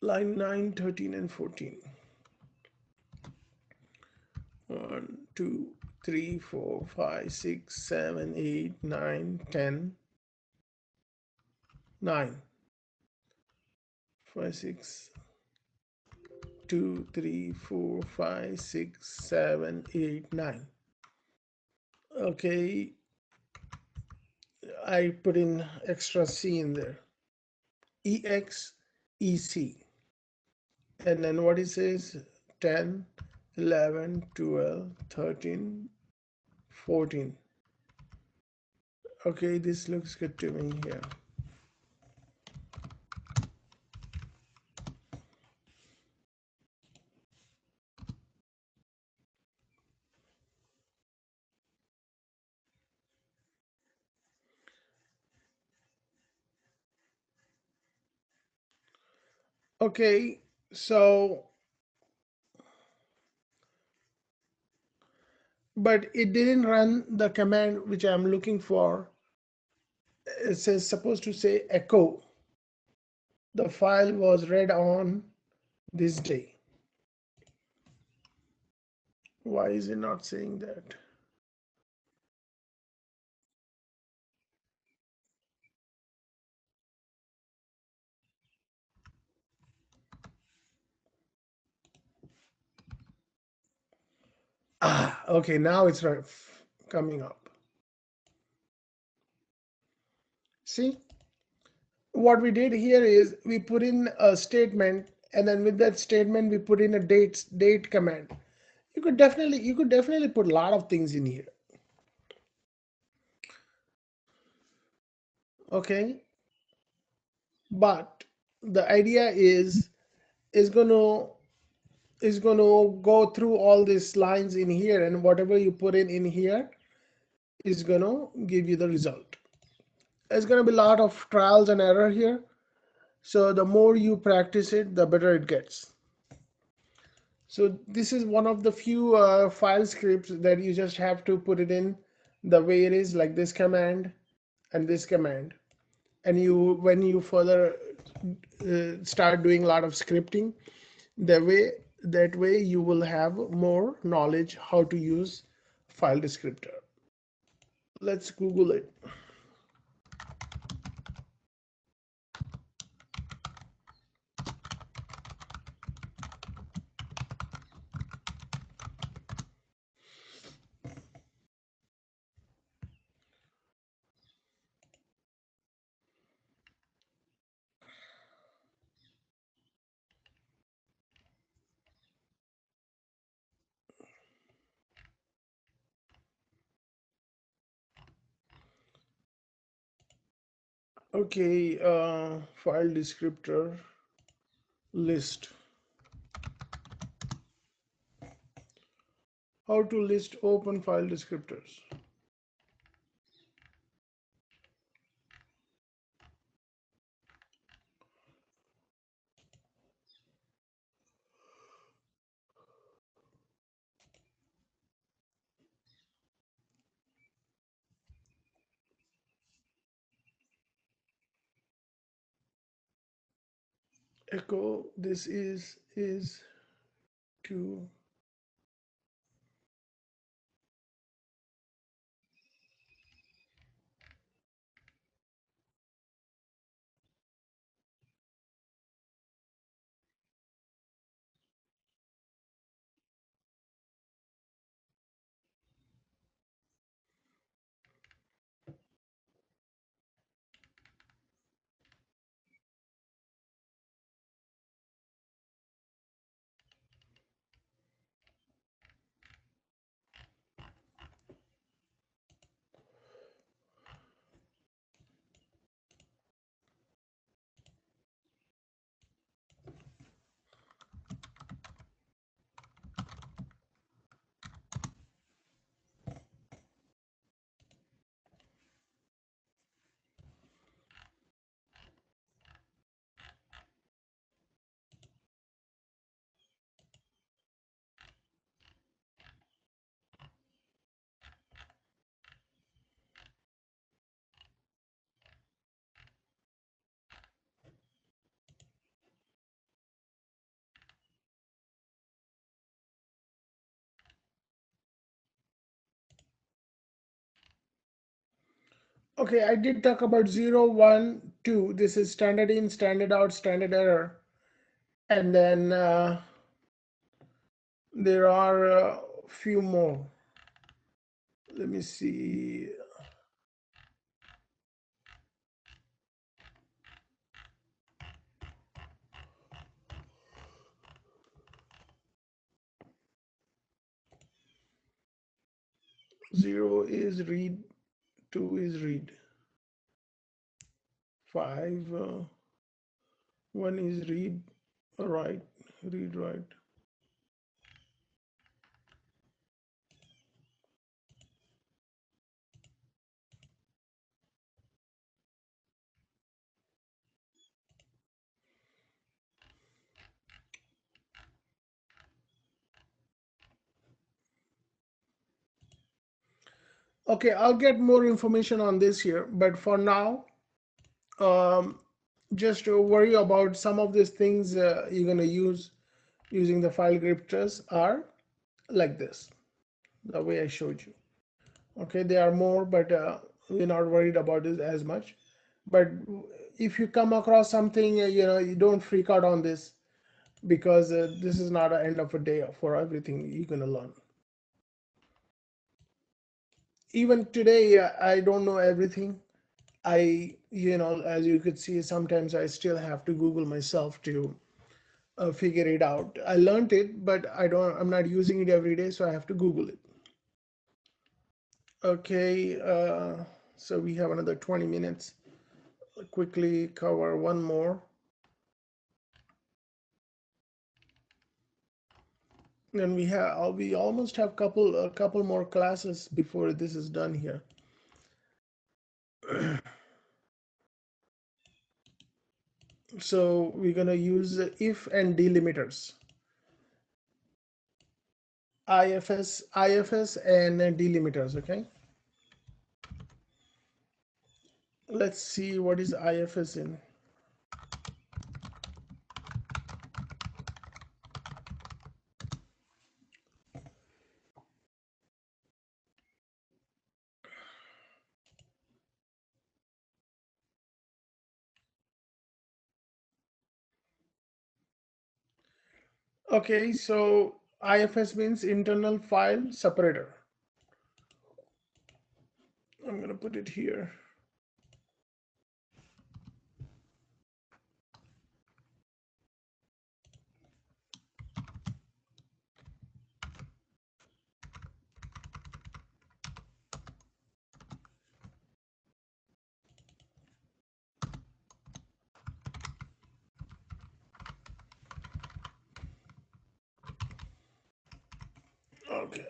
Line 9, 13, and 14. 1, 2, 3, 4, 5, 6, 7, 8, 9, 10, 9. 5, 6, 2, 3, 4, 5, 6, 7, 8, 9. Okay, I put in extra C in there. EX, EC. And then what it says 10, 11, 12, 13, 14. Okay, this looks good to me here. Okay, so but it didn't run the command which I'm looking for. It says supposed to say echo. The file was read on this day. Why is it not saying that? Ah, okay, now it's right, coming up. See, what we did here is we put in a statement, and then with that statement we put in a date command. You could definitely put a lot of things in here. Okay, but the idea is gonna go through all these lines in here, and whatever you put in here is gonna give you the result. There's gonna be a lot of trials and error here, so the more you practice it, the better it gets. So this is one of the few file scripts that you just have to put it in the way it is, like this command and this command. And when you further start doing a lot of scripting, that way you will have more knowledge how to use file descriptor. Let's Google it. Okay, file descriptor list. How to list open file descriptors. Echo, this is to Okay, I did talk about 0, 1, 2. This is standard in, standard out, standard error. And then there are a few more. Let me see. 0 is read, 2 is read, 5, 1 is read, write, read, write. Okay, I'll get more information on this here, but for now, um, just to worry about some of these things you're going to use using the file descriptors are like this, the way I showed you. Okay, there are more, but we're not worried about it as much. But if you come across something, you don't freak out on this, because this is not an end of a day for everything you're going to learn. Even today, I don't know everything. As you could see, sometimes I still have to Google myself to figure it out. I learned it, but I'm not using it every day, so I have to Google it. Okay, so we have another 20 minutes. I'll quickly cover one more. And we almost have a couple more classes before this is done here. So we're gonna use if and delimiters, IFS and delimiters. Okay, let's see what is IFS in. Okay, so IFS means internal file separator. I'm gonna put it here. Okay.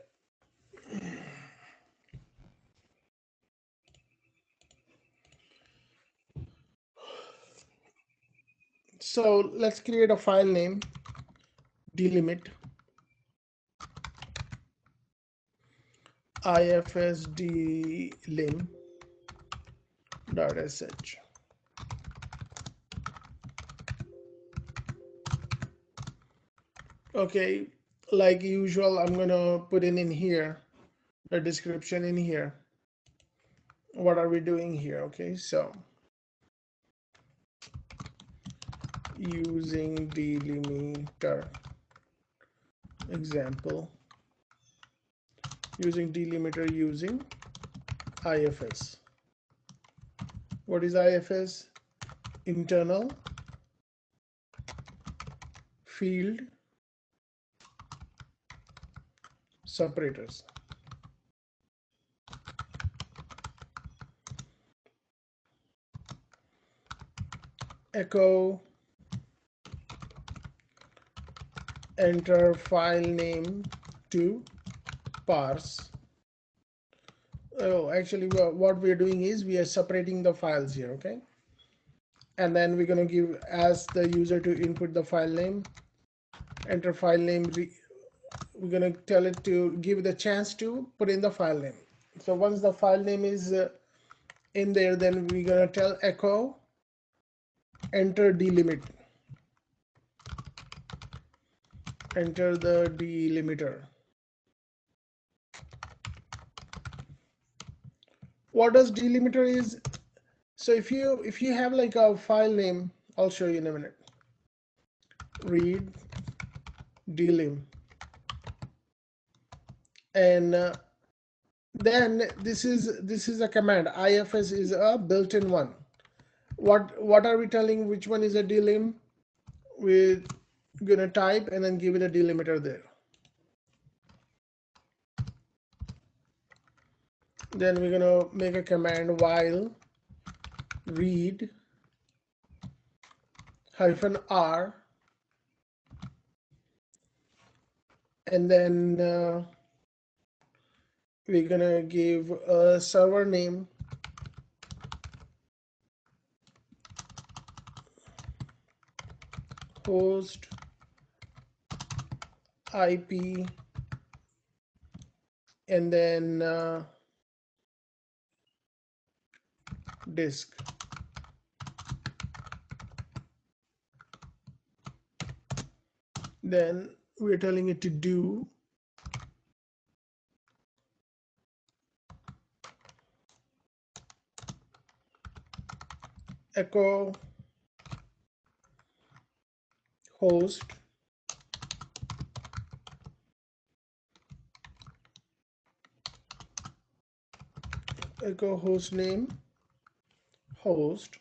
So let's create a file name, delimit ifsdlim.sh. Okay, like usual, I'm gonna put in here the description in here. What are we doing here? Okay, so using delimiter example, using delimiter using IFS. What is IFS? Internal field separators. Echo enter file name to parse. Oh, actually, what we're doing is we are separating the files here, okay? And then we're going to give ask the user to input the file name, enter file name. We're going to tell it to give the chance to put in the file name. So once the file name is in there, then we're going to tell echo enter delimit. Enter the delimiter. What does delimiter is? So if you have like a file name, I'll show you in a minute. Read delim, and then this is a command. ifs is a built-in one. What are we telling? Which one is a delim? We're gonna type and then give it a delimiter there. Then we're gonna make a command while read -r, and then we're gonna give a server name, host IP, and then disk. Then we're telling it to do echo host echo host name host,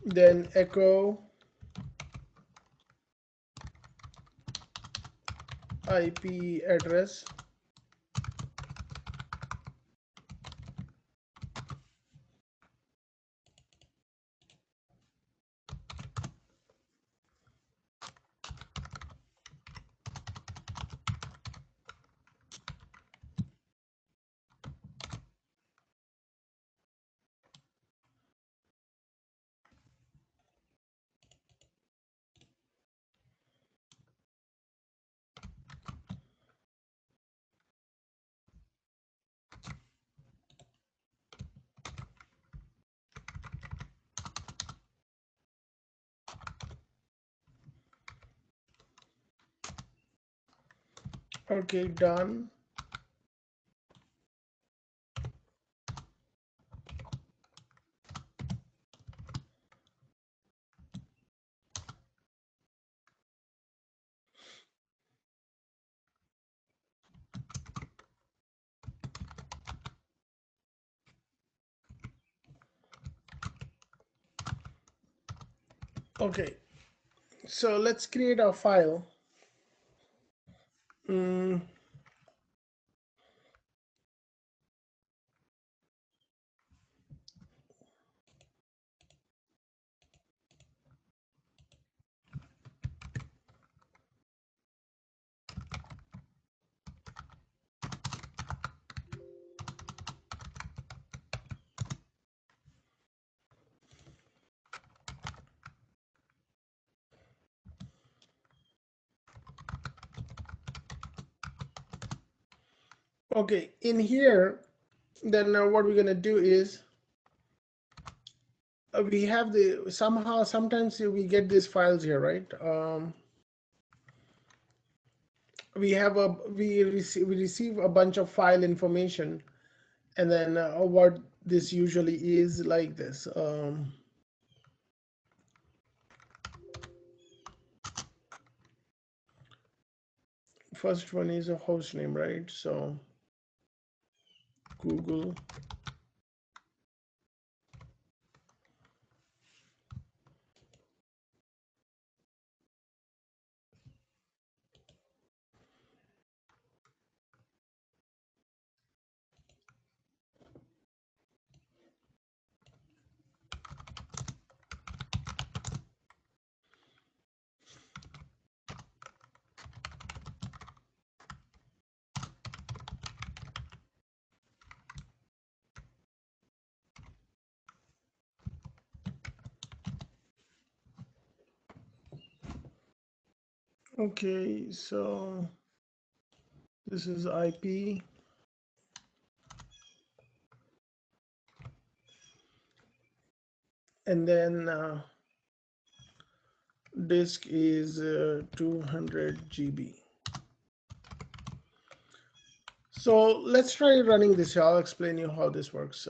then echo IP address, okay, done. Okay, so let's create a file. Mm, okay, in here, then what we're gonna do is we have the sometimes we get these files here, right? We receive a bunch of file information, and then what this usually is like this. First one is a host name, right? So Google. Okay, so this is IP, and then disk is 200 GB. So let's try running this here. I'll explain you how this works.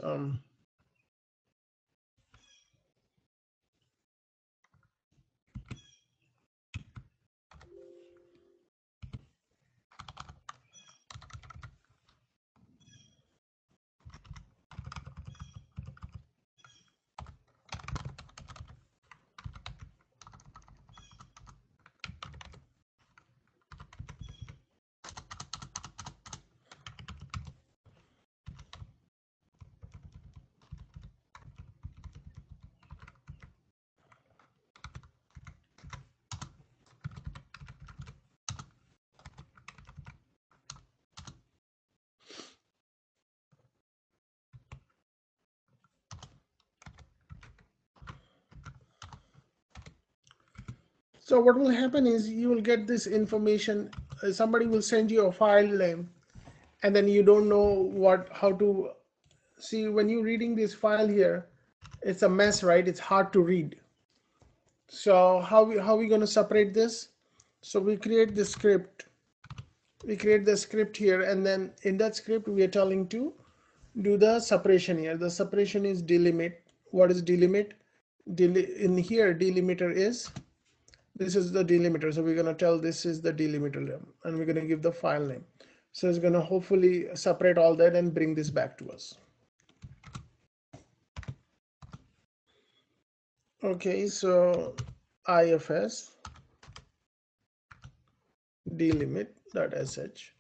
So what will happen is you will get this information. Somebody will send you a file name, and then you don't know how to see when you're reading this file here. It's a mess, right? It's hard to read. So how we going to separate this? So we create the script. We create the script here, and then in that script we are telling to do the separation here. The separation is delimit. What is delimit? In here, delimiter is, this is the delimiter. So we're going to tell this is the delimiter, and we're going to give the file name. So it's going to hopefully separate all that and bring this back to us. Okay, so ifs delimit.sh,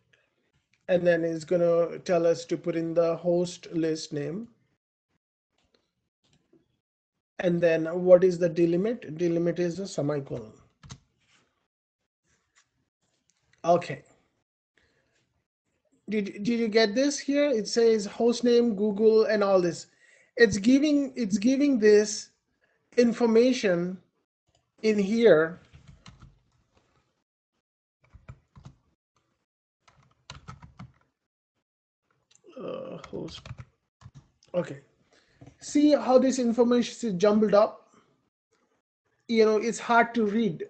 and then it's going to tell us to put in the host list name. And then what is the delimit? Delimit is a semicolon. Okay. Did you get this here? It says host name, Google, and all this. It's giving this information in here. Host. Okay. See how this information is jumbled up? It's hard to read.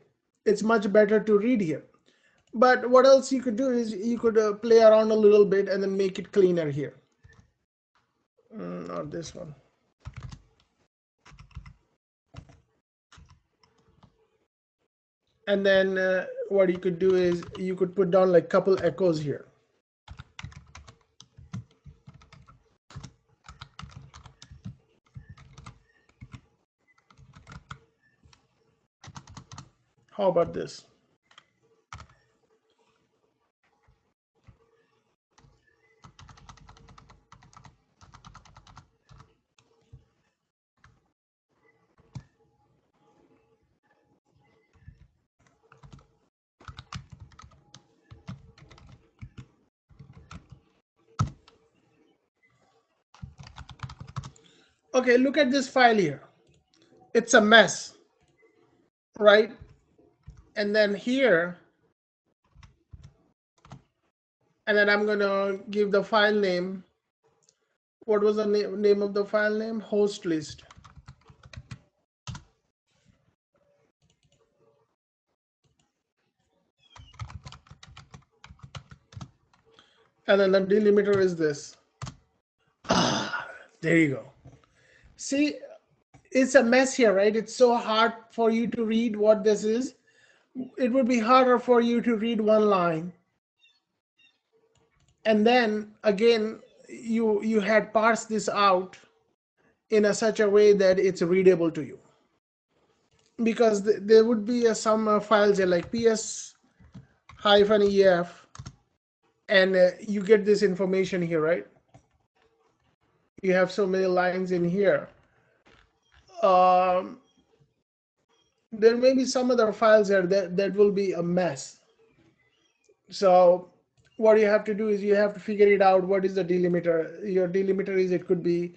It's much better to read here. But what else you could do is you could play around a little bit and then make it cleaner here. Not this one. And then what you could do is you could put down like couple echoes here. How about this? Okay, look at this file here. It's a mess, right? And then here, and then I'm gonna give the file name. What was the name of the file name? Host list. And then the delimiter is this. There you go. See, it's a mess here, right? It's so hard for you to read what this is. It would be harder for you to read one line. And then again, you had parsed this out in such a way that it's readable to you. Because there would be some files here like ps-ef, and you get this information here, right? You have so many lines in here. There may be some other files there that will be a mess. So what you have to do is you have to figure it out. What is the delimiter? Your delimiter is, it could be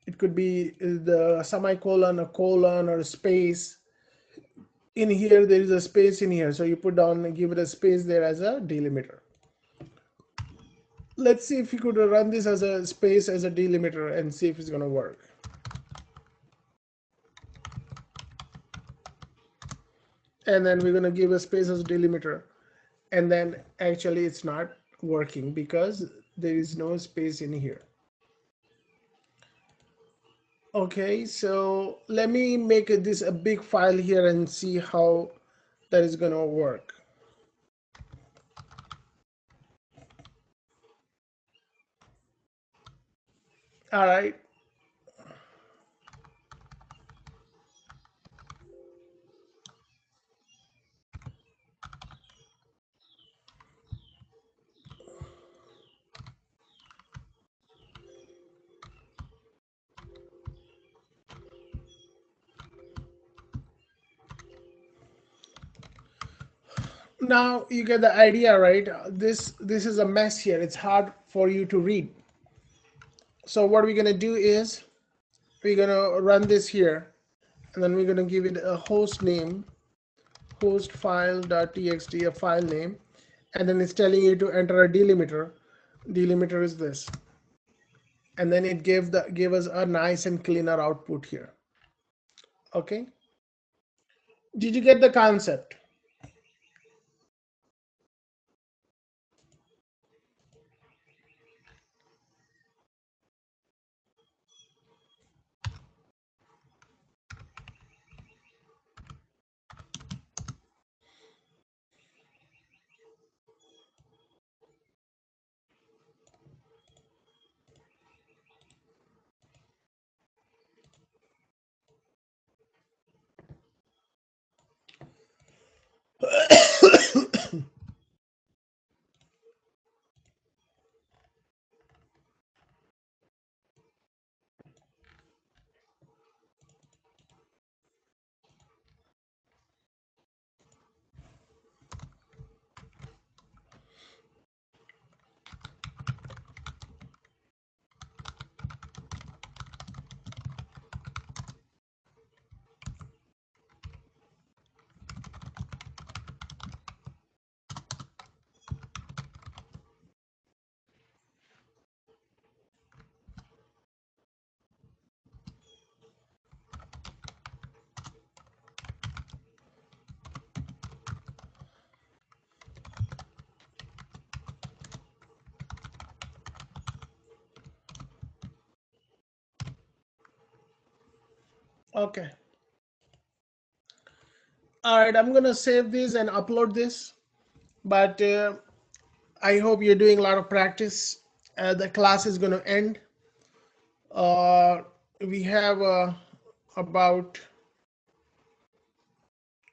the semicolon, a colon, or a space. In here there is a space in here, so you put down and give it a space there as a delimiter. Let's see if you could run this as a space as a delimiter and see if it's going to work. and then we're going to give a space as delimiter, and then actually it's not working because there is no space in here. Okay, so let me make this a big file here and see how that is going to work. All right. Now you get the idea, right? This is a mess here. It's hard for you to read. So what we're going to do is we're going to run this here, and then we're going to give it a host name, host file.txt, a file name, and then it's telling you to enter a delimiter. Delimiter is this, and then it gave us a nice and cleaner output here. Okay, did you get the concept? Okay, all right, I'm gonna save this and upload this, but I hope you're doing a lot of practice. The class is gonna end. uh, we have about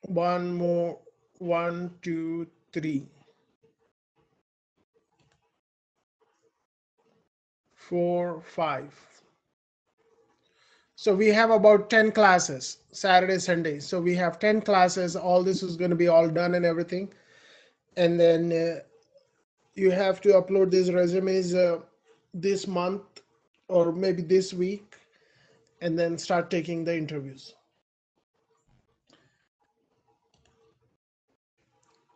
one more, 1, 2, 3, 4, 5. So we have about 10 classes, Saturday, Sunday. So we have 10 classes. All this is going to be all done and everything. And then you have to upload these resumes this month or maybe this week, and then start taking the interviews.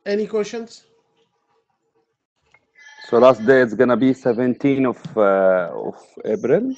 Any questions?
So last day it's gonna be 17 of April.